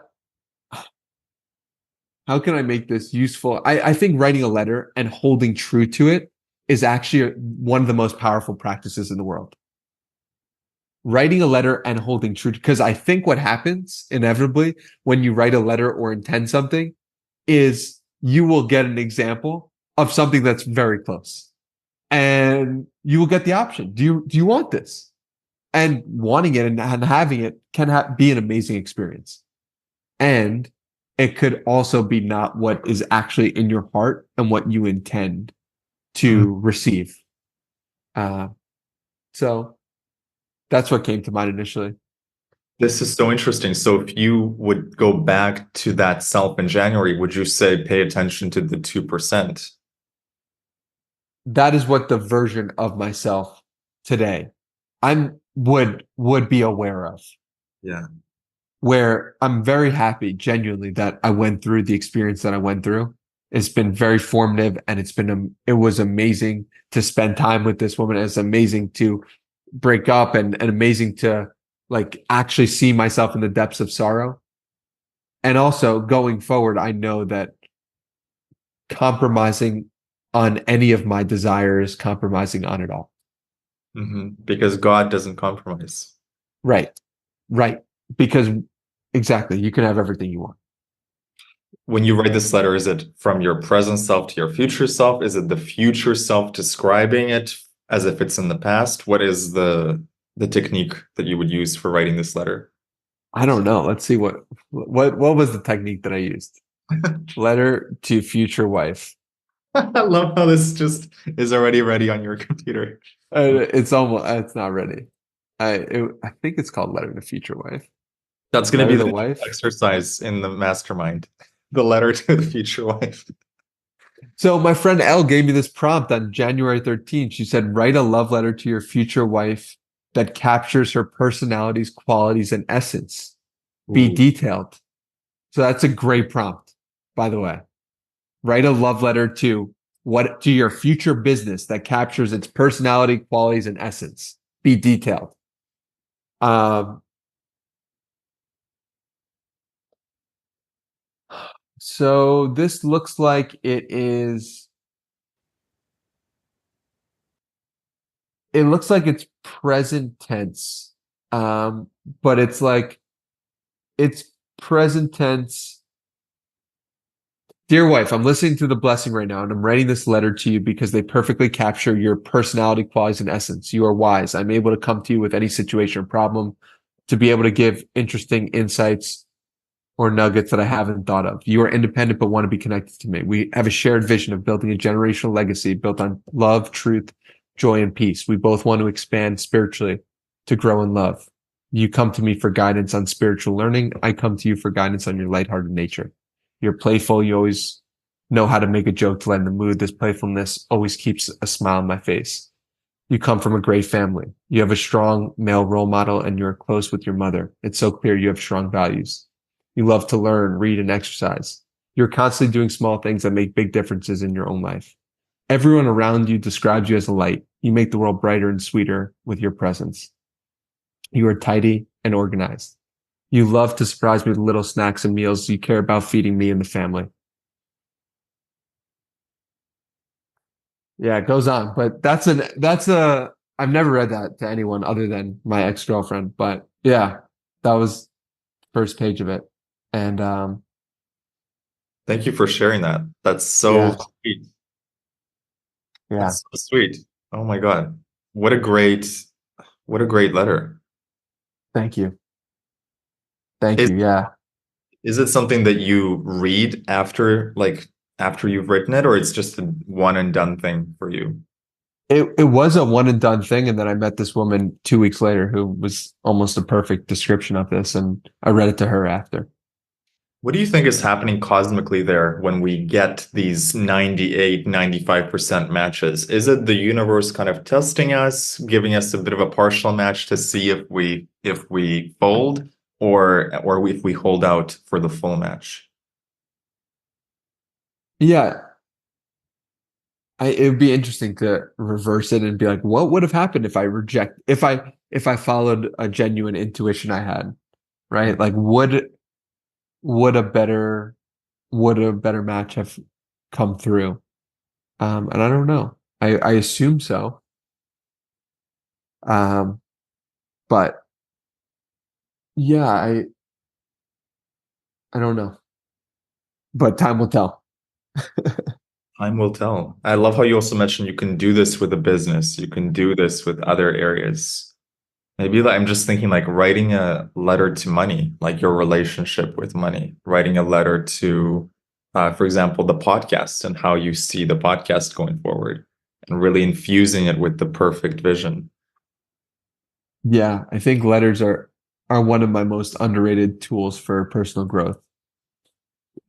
Speaker 1: how can I make this useful? I think writing a letter and holding true to it is actually one of the most powerful practices in the world. Writing a letter and holding true, because I think what happens inevitably when you write a letter or intend something is you will get an example of something that's very close. And you will get the option. Do you want this? And wanting it and having it can be an amazing experience. And it could also be not what is actually in your heart and what you intend to receive. Uh, so that's what came to mind initially.
Speaker 2: This is so interesting. So if you would go back to that self in January, would you say pay attention to the 2%?
Speaker 1: That is what the version of myself today I'm would be aware of.
Speaker 2: Yeah.
Speaker 1: Where I'm very happy, genuinely, that I went through the experience that I went through. It's been very formative, and it was amazing to spend time with this woman. It's amazing to break up and amazing to like actually see myself in the depths of sorrow. And also going forward, I know that compromising on any of my desires compromising on it all.
Speaker 2: Because God doesn't compromise.
Speaker 1: Right. Right. Because exactly, you can have everything you want.
Speaker 2: When you write this letter, is it from your present self to your future self? Is it the future self describing it as if it's in the past? What is the technique that you would use for writing this letter?
Speaker 1: I don't know. Let's see what was the technique that I used? Letter to future wife.
Speaker 2: I love how this just is already ready on your computer.
Speaker 1: It's not ready. I think it's called letter to future wife.
Speaker 2: That's going to
Speaker 1: Letter
Speaker 2: be
Speaker 1: to
Speaker 2: the
Speaker 1: wife.
Speaker 2: exercise in the mastermind. The letter to the future wife.
Speaker 1: So my friend Elle gave me this prompt on January 13th. She said, write a love letter to your future wife that captures her personalities, qualities, and essence. Be
Speaker 2: Ooh.
Speaker 1: detailed. So that's a great prompt, by the way. Write a love letter to your future business that captures its personality, qualities, and essence. Be detailed. Um, so this looks like it looks like it's present tense. Um, but it's present tense. Dear wife, I'm listening to The Blessing right now, and I'm writing this letter to you because they perfectly capture your personality, qualities, and essence. You are wise. I'm able to come to you with any situation or problem, to be able to give interesting insights or nuggets that I haven't thought of. You are independent but want to be connected to me. We have a shared vision of building a generational legacy built on love, truth, joy, and peace. We both want to expand spiritually to grow in love. You come to me for guidance on spiritual learning. I come to you for guidance on your lighthearted nature. You're playful. You always know how to make a joke to lighten the mood. This playfulness always keeps a smile on my face. You come from a great family. You have a strong male role model and you're close with your mother. It's so clear you have strong values. You love to learn, read, and exercise. You're constantly doing small things that make big differences in your own life. Everyone around you describes you as a light. You make the world brighter and sweeter with your presence. You are tidy and organized. You love to surprise me with little snacks and meals. You care about feeding me and the family. Yeah, it goes on, but I've never read that to anyone other than my ex-girlfriend, but yeah, that was first page of it. And
Speaker 2: Thank you for sharing that. That's so
Speaker 1: yeah,
Speaker 2: sweet.
Speaker 1: yeah,
Speaker 2: That's so sweet. Oh my God. What a great, what a great letter.
Speaker 1: thank you. Thank
Speaker 2: Is
Speaker 1: you. Yeah.
Speaker 2: is it something that you read after after you've written it, or it's just a one and done thing for you?
Speaker 1: It was a one and done thing. And then I met this woman 2 weeks later who was almost a perfect description of this. And I read it to her after.
Speaker 2: What do you think is happening cosmically there when we get these 98, 95% matches? Is it the universe kind of testing us, giving us a bit of a partial match to see if we fold or if we hold out for the full match?
Speaker 1: Yeah. It would be interesting to reverse it and be like, what would have happened if I followed a genuine intuition I had, right? Like, would a better, would a better match have come through? And I don't know. I assume so. Um, but yeah, I don't know, but time will tell.
Speaker 2: Time will tell. I love how you also mentioned you can do this with a business. You can do this with other areas. Maybe I'm just thinking like writing a letter to money, like your relationship with money, writing a letter to, for example, the podcast and how you see the podcast going forward, and really infusing it with the perfect vision.
Speaker 1: Yeah, I think letters are one of my most underrated tools for personal growth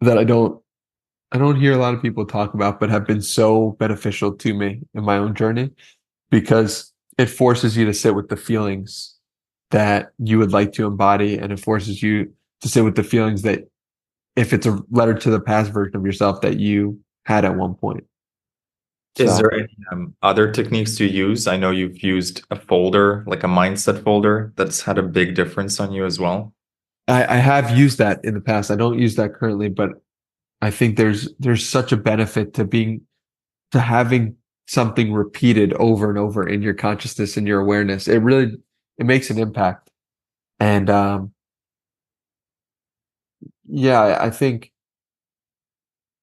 Speaker 1: that I don't hear a lot of people talk about, but have been so beneficial to me in my own journey because it forces you to sit with the feelings that you would like to embody, and it forces you to sit with the feelings that if it's a letter to the past version of yourself that you had at one point.
Speaker 2: Is there
Speaker 1: So
Speaker 2: any other techniques you use? I know you've used a folder, like a mindset folder, that's had a big difference on you as well.
Speaker 1: I have used that in the past. I don't use that currently, but I think there's such a benefit to being to having something repeated over and over in your consciousness and your awareness, it makes an impact. And yeah, I think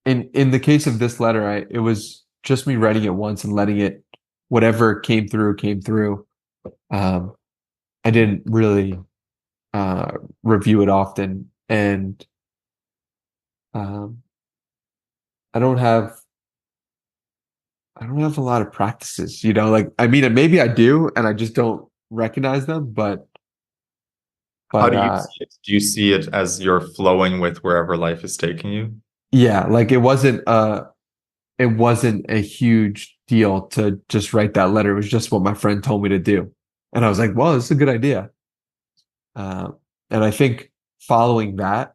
Speaker 1: in the case of this letter, it was just me writing it once and letting it, whatever came through, came through. Um, I didn't really review it often, and um, I don't have I don't have a lot of practices, like I mean, maybe I do, and I just don't recognize them,
Speaker 2: How
Speaker 1: but
Speaker 2: do you see it? Do you see it as you're flowing with wherever life is taking you?
Speaker 1: yeah, like it wasn't a huge deal to just write that letter. It was just what my friend told me to do, and I was like, well, this is a good idea. Uh, and I think following that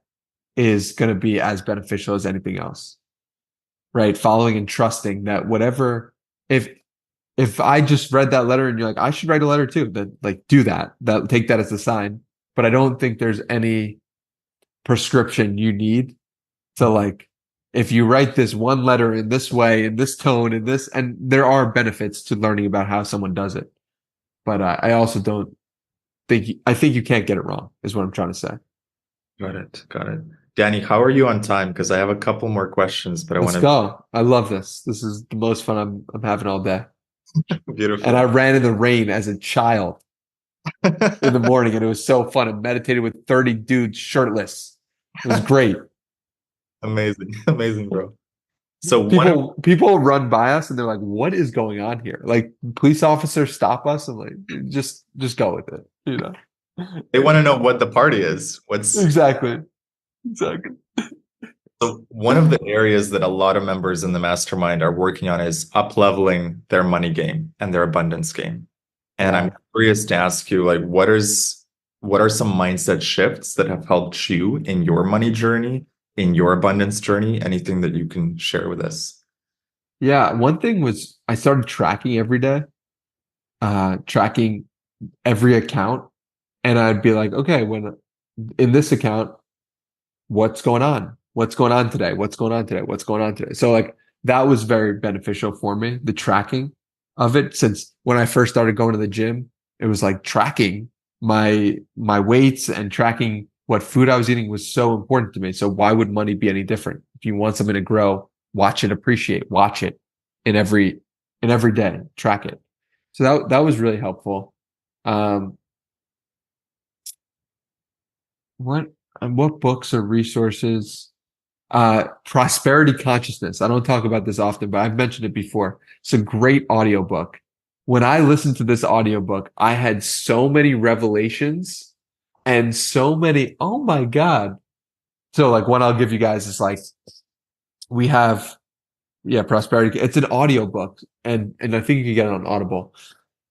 Speaker 1: is going to be as beneficial as anything else, right? Following and trusting that whatever, if if I just read that letter and you're like, I should write a letter too, then like do that. Take that as a sign. But I don't think there's any prescription you need to like, if you write this one letter in this way, in this tone, in this, and there are benefits to learning about how someone does it. But I also don't I think you can't get it wrong, is what I'm trying to say.
Speaker 2: Got it. Got it. Danny, how are you on time? Because I have a couple more questions, but I
Speaker 1: Let's
Speaker 2: want
Speaker 1: go. I love this. This is the most fun I'm having all day.
Speaker 2: to.
Speaker 1: And I
Speaker 2: Beautiful.
Speaker 1: ran in the rain as a child in the morning, and it was so fun. I meditated with 30 dudes shirtless. It was great.
Speaker 2: Amazing. Amazing, bro. So one of
Speaker 1: People run by us and they're like, "What is going on here?" Like police officers stop us and like just go with it.
Speaker 2: they want to know what the party is. What's
Speaker 1: Exactly. Exactly.
Speaker 2: so one of the areas that a lot of members in the mastermind are working on is up leveling their money game and their abundance game. And
Speaker 1: Yeah.
Speaker 2: I'm curious to ask you, like, what are some mindset shifts that have helped you in your money journey, in your abundance journey? Anything that you can share with us?
Speaker 1: Yeah. One thing was I started tracking every day, tracking every account. And I'd be like, okay, when in this account, what's going on? What's going on today? What's going on today? What's going on today? So like that was very beneficial for me, the tracking of it. Since when I first started going to the gym, it was like tracking my weights and tracking what food I was eating was so important to me. So why would money be any different? If you want something to grow, watch it appreciate, watch it in every day, track it. So that was really helpful. Um, what what books or resources? Prosperity Consciousness. I don't talk about this often, but I've mentioned it before. It's a great audiobook. When I listened to this audiobook, I had so many revelations and so many, oh my God. So like one I'll give you guys is like we have, yeah, Prosperity. It's an audiobook and I think you can get it on Audible.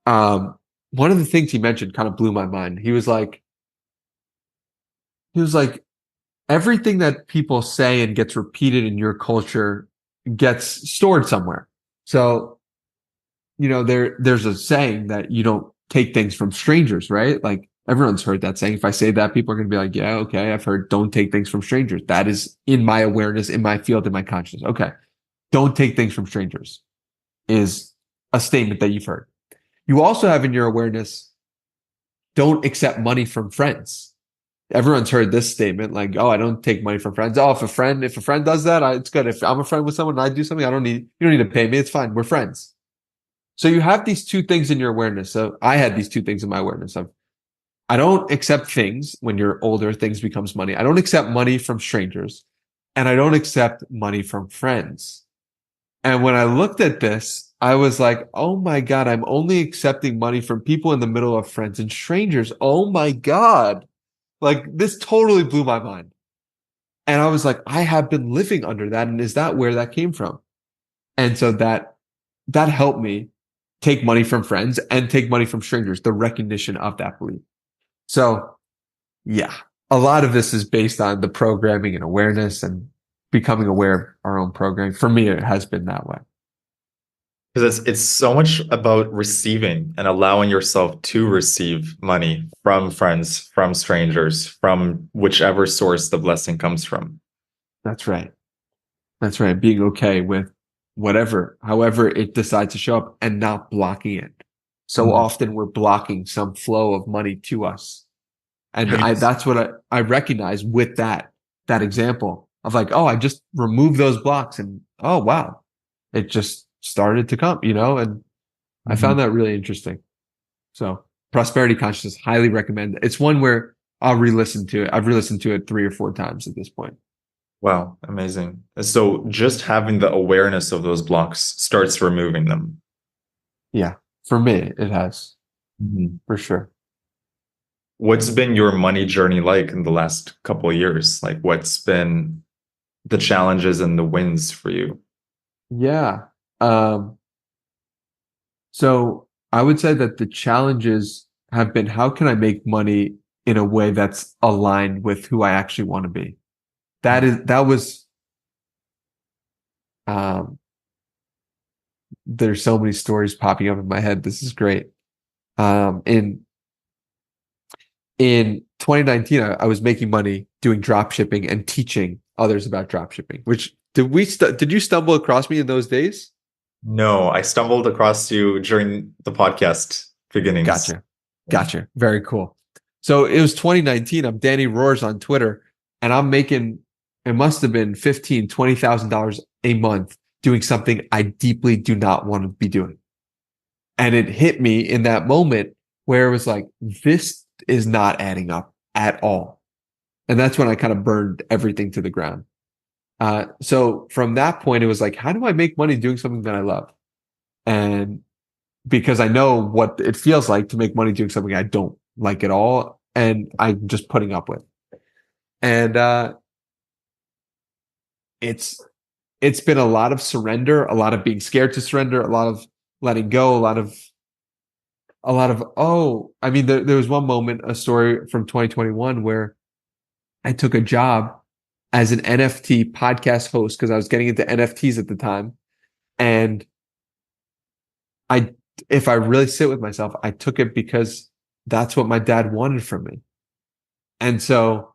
Speaker 1: Um, One of the things he mentioned kind of blew my mind. He was like, everything that people say and gets repeated in your culture gets stored somewhere. So, there's a saying that you don't take things from strangers, right? Like everyone's heard that saying. If I say that, people are going to be like, yeah, okay, I've heard don't take things from strangers. That is in my awareness, in my field, in my consciousness. Okay. Don't take things from strangers is a statement that you've heard. You also have in your awareness, don't accept money from friends. Everyone's heard this statement, like, "Oh, I don't take money from friends." Oh, if a friend does that, it's good. If I'm a friend with someone and I do something, you don't need to pay me. It's fine. We're friends. So you have these two things in your awareness. So I had these two things in my awareness of I don't accept things when you're older, things becomes money. I don't accept money from strangers, and I don't accept money from friends. And when I looked at this, I was like, "Oh my God, I'm only accepting money from people in the middle of friends and strangers." Oh my God. Like this totally blew my mind. And I was like, I have been living under that. And is that where that came from? And so that helped me take money from friends and take money from strangers, the recognition of that belief. So yeah, a lot of this is based on the programming and awareness and becoming aware of our own programming. For me, it has been that way.
Speaker 2: Because it's so much about receiving and allowing yourself to receive money from friends, from strangers, from whichever source the blessing comes from.
Speaker 1: That's right. That's right. Being okay with whatever, however it decides to show up, and not blocking it. So
Speaker 2: Mhm.
Speaker 1: often we're blocking some flow of money to us. And
Speaker 2: Have you,
Speaker 1: that's what I recognize with that example of like, oh, I just removed those blocks and oh wow, it just started to come, and I
Speaker 2: Mhm.
Speaker 1: found that really interesting. So prosperity consciousness, highly recommend. It's one where I'll re-listen to it. I've re-listened to it 3 or 4 times at this point.
Speaker 2: Wow, amazing. So just having the awareness of those blocks starts removing them.
Speaker 1: Yeah, for me, it has
Speaker 2: Mhm.
Speaker 1: for sure.
Speaker 2: What's been your money journey like in the last couple of years? Like, what's been the challenges and the wins for you?
Speaker 1: Yeah. Um, so I would say that the challenges have been how can I make money in a way that's aligned with who I actually want to be? That was um there's so many stories popping up in my head. This is great. In 2019, I was making money doing drop shipping and teaching others about drop shipping. Which did you stumble across me in those days?
Speaker 2: No, I stumbled across you during the podcast beginnings.
Speaker 1: Gotcha. Gotcha. Very cool. So it was 2019. I'm Danny Roars on Twitter, and I'm making, it must have been 15, $20,000 a month doing something I deeply do not want to be doing. And it hit me in that moment where it was like, this is not adding up at all. And that's when I kind of burned everything to the ground. So from that point, it was like, how do I make money doing something that I love? And because I know what it feels like to make money doing something I don't like at all, and I'm just putting up with. And it's it's been a lot of surrender, a lot of being scared to surrender, a lot of letting go, a lot of oh, I mean, there was one moment, a story from 2021 where I took a job as an NFT podcast host because I was getting into NFTs at the time. And I, if I really sit with myself, I took it because that's what my dad wanted from me. And so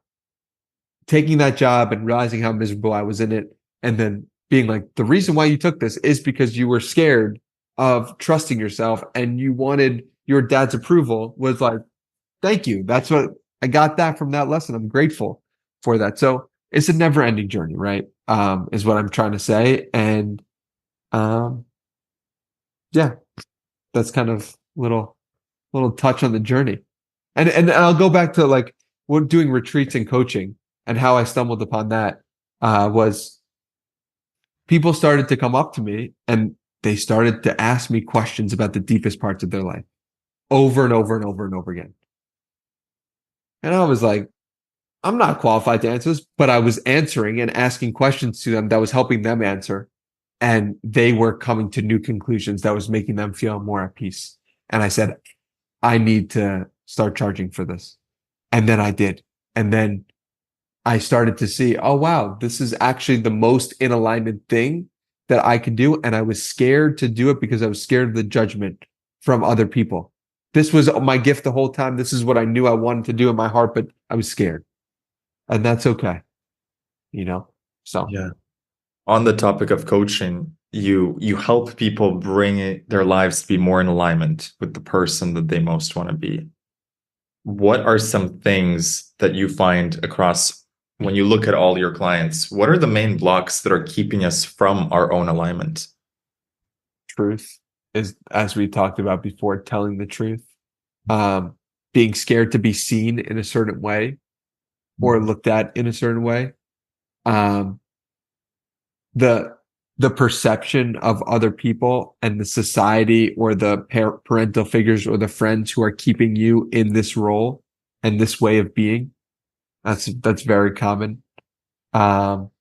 Speaker 1: taking that job and realizing how miserable I was in it, and then being like, the reason why you took this is because you were scared of trusting yourself and you wanted your dad's approval was like, thank you. That's what I got that from that lesson. I'm grateful for that. So it's a never ending journey, right? Is what I'm trying to say. And um, yeah, that's kind of little touch on the journey. And I'll go back to like what doing retreats and coaching and how I stumbled upon that was people started to come up to me and they started to ask me questions about the deepest parts of their life over and over and over and over again. And I was like, I'm not qualified to answer this, but I was answering and asking questions to them that was helping them answer. And they were coming to new conclusions that was making them feel more at peace. And I said, I need to start charging for this. And then I did. And then I started to see, oh, wow, this is actually the most in alignment thing that I could do. And I was scared to do it because I was scared of the judgment from other people. This was my gift the whole time. This is what I knew I wanted to do in my heart, but I was scared. And that's okay, you know? So,
Speaker 2: Yeah. On the topic of coaching, you help people bring their lives to be more in alignment with the person that they most want to be. What are some things that you find across when you look at all your clients? What are the main blocks that are keeping us from our own alignment?
Speaker 1: truth is, as we talked about before, telling the truth, um, being scared to be seen in a certain way or
Speaker 2: Mhm.
Speaker 1: looked at in a certain way. Um, the the perception of other people and the society or the parental figures or the friends who are keeping you in this role and this way of being. That's very common. Um,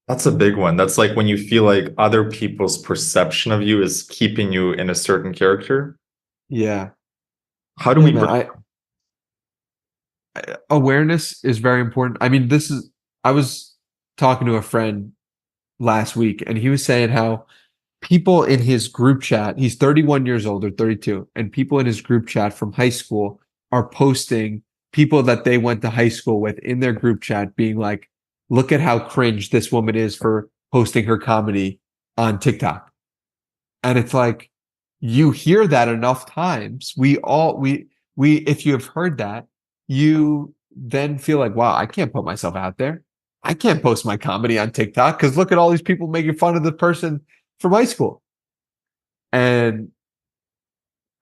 Speaker 2: That's a big one. That's like when you feel like other people's perception of you is keeping you in a certain character.
Speaker 1: yeah,
Speaker 2: How do
Speaker 1: yeah,
Speaker 2: we
Speaker 1: man.
Speaker 2: break?
Speaker 1: Awareness is very important. I mean, I was talking to a friend last week, and he was saying how people in his group chat, he's 31 years old or 32, and people in his group chat from high school are posting people that they went to high school with in their group chat being like, look at how cringe this woman is for posting her comedy on TikTok. And it's like you hear that enough times. We if you have heard that, you then feel like, wow, I can't put myself out there. I can't post my comedy on TikTok because look at all these people making fun of the person from high school. And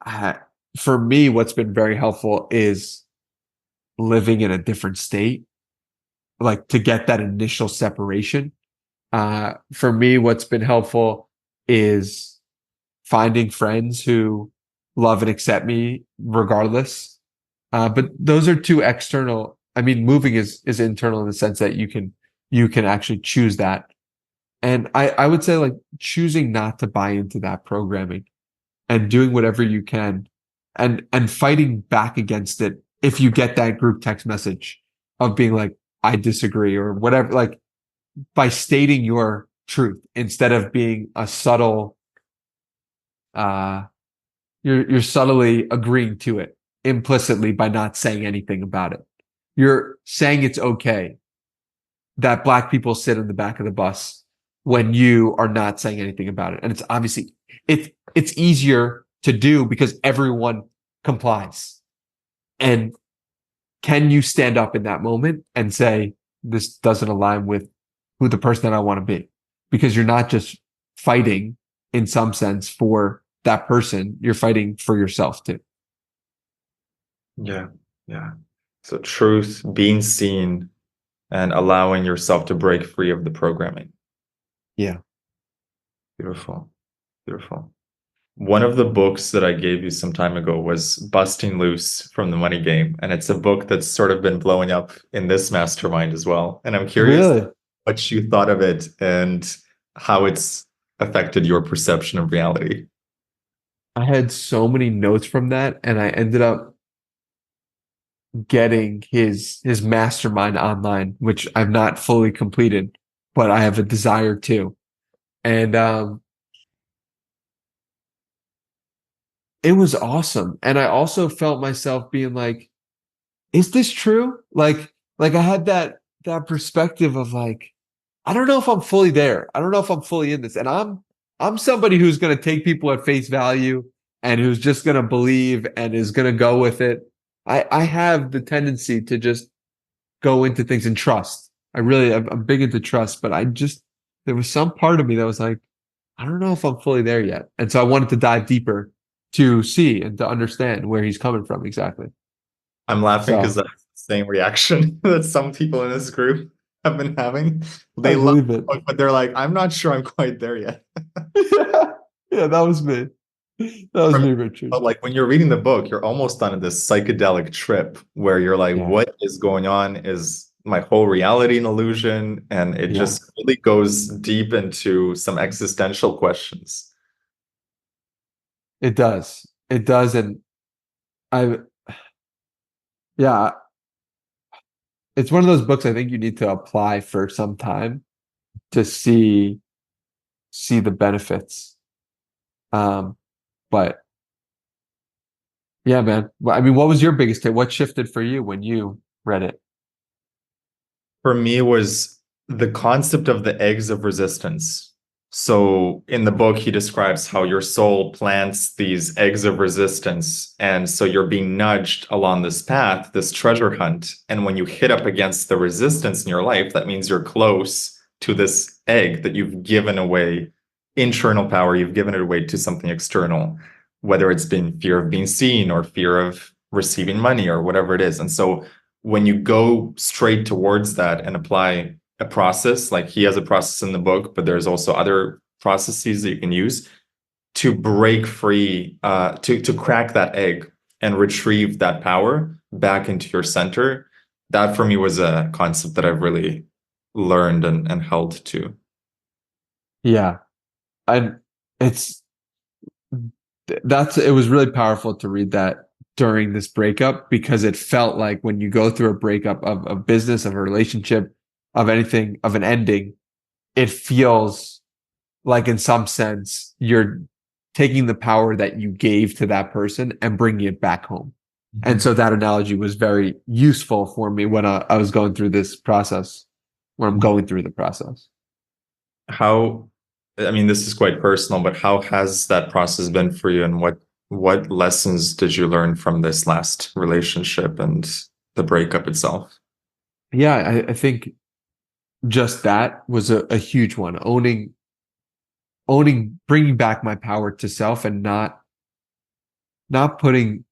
Speaker 1: uh, for me, what's been very helpful is living in a different state, like to get that initial separation. For me, what's been helpful is finding friends who love and accept me regardless. But those are two external. I mean, moving is internal in the sense that you can actually choose that. And I would say like choosing not to buy into that programming and doing whatever you can and fighting back against it if you get that group text message of being like, I disagree or whatever, like by stating your truth instead of being a subtle uh you're subtly agreeing to it implicitly by not saying anything about it. You're saying it's okay that black people sit in the back of the bus when you are not saying anything about it. And it's obviously it's easier to do because everyone complies. And can you stand up in that moment and say, this doesn't align with who the person that I want to be? Because you're not just fighting in some sense for that person, you're fighting for yourself too.
Speaker 2: Yeah. Yeah. So truth, being seen, and allowing yourself to break free of the programming.
Speaker 1: Yeah.
Speaker 2: Beautiful. Beautiful. One of the books that I gave you some time ago was Busting Loose from the Money Game. And it's a book that's sort of been blowing up in this mastermind as well. And I'm curious
Speaker 1: Really?
Speaker 2: what you thought of it and how it's affected your perception of reality.
Speaker 1: I had so many notes from that, and I ended up getting his mastermind online, which I've not fully completed, but I have a desire to. And it was awesome. And I also felt myself being like, is this true? Like I had that perspective of like, I don't know if I'm fully there. I don't know if I'm fully in this. And I'm somebody who's gonna take people at face value and who's just gonna believe and is gonna go with it. I have the tendency to just go into things and trust. I'm big into trust, but there was some part of me that was like, I don't know if I'm fully there yet. And so I wanted to dive deeper to see and to understand where he's coming from exactly.
Speaker 2: I'm laughing because
Speaker 1: So
Speaker 2: that's the same reaction that some people in this group have been having.
Speaker 1: I
Speaker 2: They love
Speaker 1: believe
Speaker 2: the
Speaker 1: it.
Speaker 2: book, but they're like, I'm not sure I'm quite there yet.
Speaker 1: Yeah, yeah, that was me. That was
Speaker 2: For me,
Speaker 1: me, Richard.
Speaker 2: but like when you're reading the book, you're almost on this psychedelic trip where you're like,
Speaker 1: Yeah,
Speaker 2: what is going on? Is my whole reality an illusion? And it
Speaker 1: yeah,
Speaker 2: just really goes deep into some existential questions.
Speaker 1: it does. It does. And I, yeah, it's one of those books I think you need to apply for some time to see the benefits. Um, but yeah, man. I mean, what was your biggest hit? What shifted for you when you read it?
Speaker 2: For me was the concept of the eggs of resistance. So in the book, he describes how your soul plants these eggs of resistance. And so you're being nudged along this path, this treasure hunt. And when you hit up against the resistance in your life, that means you're close to this egg that you've given away, internal power, you've given it away to something external, whether it's been fear of being seen or fear of receiving money or whatever it is. And so when you go straight towards that and apply a process, like he has a process in the book, but there's also other processes that you can use to break free, to crack that egg and retrieve that power back into your center. That for me was a concept that I've really learned and held to.
Speaker 1: Yeah, and it's it was really powerful to read that during this breakup because it felt like when you go through a breakup of a business, of a relationship, of anything, of an ending, it feels like in some sense you're taking the power that you gave to that person and bringing it back home. And
Speaker 2: Mhm.
Speaker 1: so that analogy was very useful for me when I was going through this process, when I'm going through the process.
Speaker 2: How I mean, this is quite personal, but how has that process been for you, and what lessons did you learn from this last relationship and the breakup itself?
Speaker 1: Yeah, I think just that was a huge one. Owning, bringing back my power to self and not putting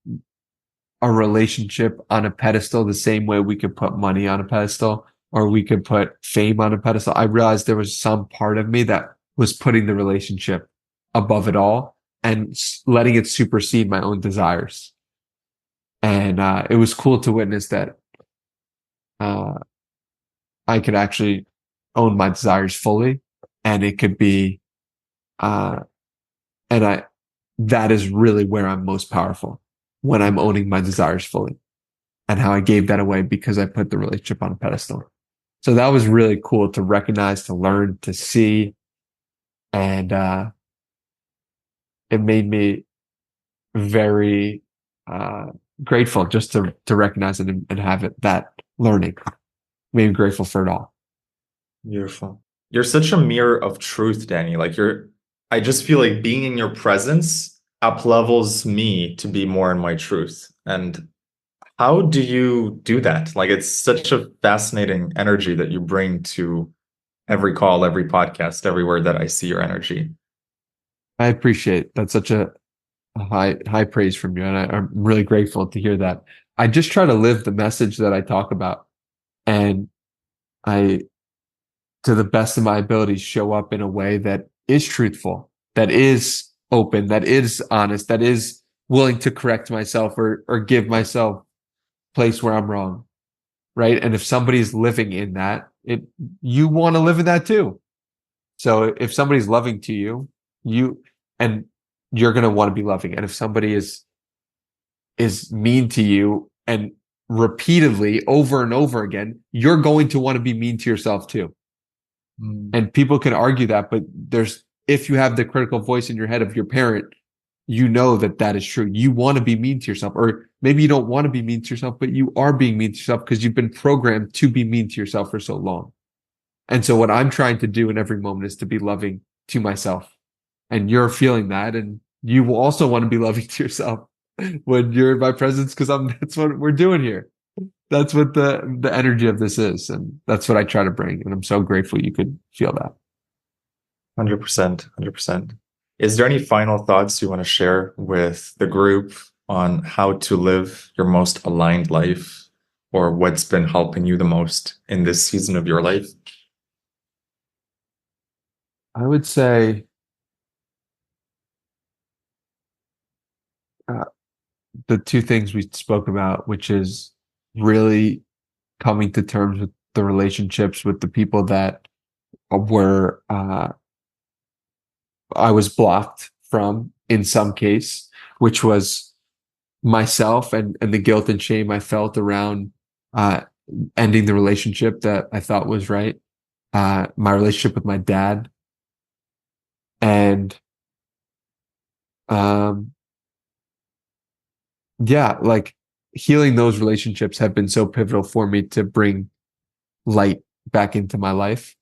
Speaker 1: a relationship on a pedestal the same way we could put money on a pedestal or we could put fame on a pedestal. I realized there was some part of me that was putting the relationship above it all and letting it supersede my own desires. And it was cool to witness that uh, I could actually own my desires fully, and it could be, uh, and I that is really where I'm most powerful when I'm owning my desires fully, and how I gave that away because I put the relationship on a pedestal. So that was really cool to recognize, to learn, to see, and it made me very uh, grateful just to recognize it and have it that learning. Made me grateful for it all.
Speaker 2: Beautiful. You're such a mirror of truth, Danny. I just feel like being in your presence up levels me to be more in my truth. And how do you do that? Like, it's such a fascinating energy that you bring to every call, every podcast, everywhere that I see your energy.
Speaker 1: I appreciate that's such a high praise from you, and I'm really grateful to hear that. I just try to live the message that I talk about, and I, to the best of my abilities, show up in a way that is truthful, that is open, that is honest, that is willing to correct myself or give myself place where I'm wrong, right? And if somebody's living in that, it you want to live in that too. So if somebody's loving to you, you and you're going to want to be loving. And if somebody is mean to you and repeatedly over and over again, you're going to want to be mean to yourself too.
Speaker 2: Mm.
Speaker 1: And people can argue that, but if you have the critical voice in your head of your parent, you know that that is true. You want to be mean to yourself, or maybe you don't want to be mean to yourself, but you are being mean to yourself because you've been programmed to be mean to yourself for so long. And so what I'm trying to do in every moment is to be loving to myself. And you're feeling that, and you will also want to be loving to yourself when you're in my presence, because that's what we're doing here. That's what the energy of this is, and that's what I try to bring. And I'm so grateful you could feel that.
Speaker 2: 100%, 100%. Is there any final thoughts you want to share with the group on how to live your most aligned life, or what's been helping you the most in this season of your life?
Speaker 1: I would say uh, the two things we spoke about, which is really coming to terms with the relationships with the people that were I was blocked from in some case, which was myself and the guilt and shame I felt around uh, ending the relationship that I thought was right. My relationship with my dad, and um, yeah, like healing those relationships have been so pivotal for me to bring light back into my life,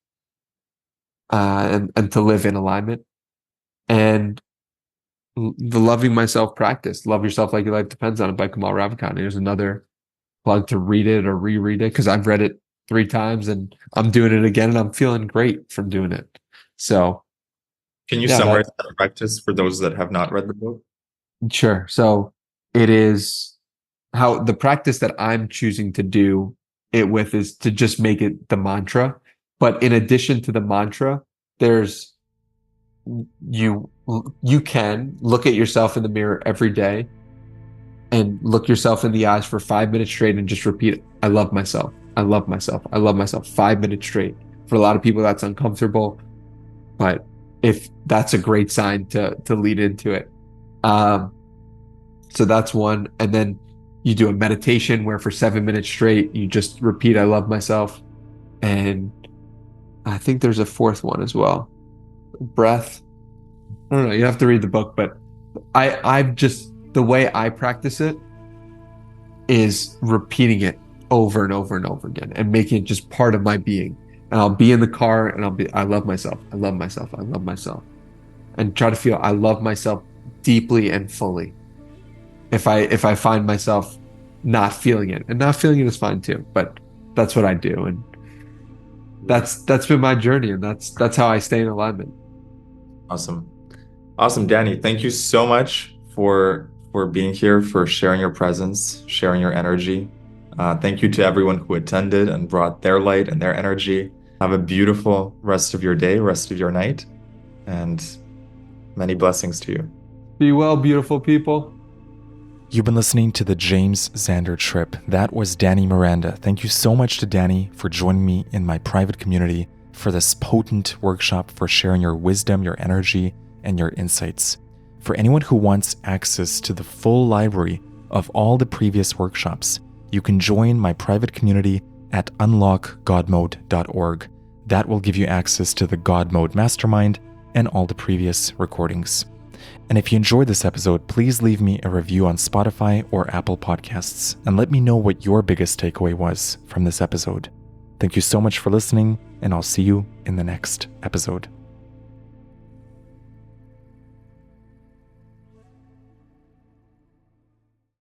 Speaker 1: and to live in alignment. And the loving myself practice, love yourself like your life depends on it by Kamal Ravikant. There's another plug to read it or reread it because I've read it 3 times and I'm doing it again and I'm feeling great from doing it. So
Speaker 2: Can you
Speaker 1: yeah,
Speaker 2: summarize that practice for those that have not read the book?
Speaker 1: sure. So it is how the practice that I'm choosing to do it with is to just make it the mantra. But in addition to the mantra, there's you you can look at yourself in the mirror every day and look yourself in the eyes for 5 minutes straight and just repeat, I love myself. I love myself. I love myself. 5 minutes straight. For a lot of people, that's uncomfortable, but if that's a great sign to lead into it. Um, so that's one. And then you do a meditation where for 7 minutes straight, you just repeat, I love myself. And I think there's a fourth one as well. Breath. I don't know. You have to read the book, but I've just, the way I practice it is repeating it over and over and over again and making it just part of my being. And I'll be in the car and I love myself. I love myself. I love myself. And try to feel I love myself deeply and fully. If I find myself not feeling it, and not feeling it is fine too, but that's what I do. And that's been my journey, and that's how I stay in alignment.
Speaker 2: Awesome. Awesome, Danny. Thank you so much for being here, for sharing your presence, sharing your energy. Thank you to everyone who attended and brought their light and their energy. Have a beautiful rest of your day, rest of your night, and many blessings to you.
Speaker 1: Be well, beautiful people.
Speaker 2: You've been listening to the James Xander Trip. That was Danny Miranda. Thank you so much to Danny for joining me in my private community for this potent workshop, for sharing your wisdom, your energy, and your insights. For anyone who wants access to the full library of all the previous workshops, you can join my private community at unlockgodmode.org. That will give you access to the God Mode Mastermind and all the previous recordings. And if you enjoyed this episode, please leave me a review on Spotify or Apple Podcasts and let me know what your biggest takeaway was from this episode. Thank you so much for listening, and I'll see you in the next episode.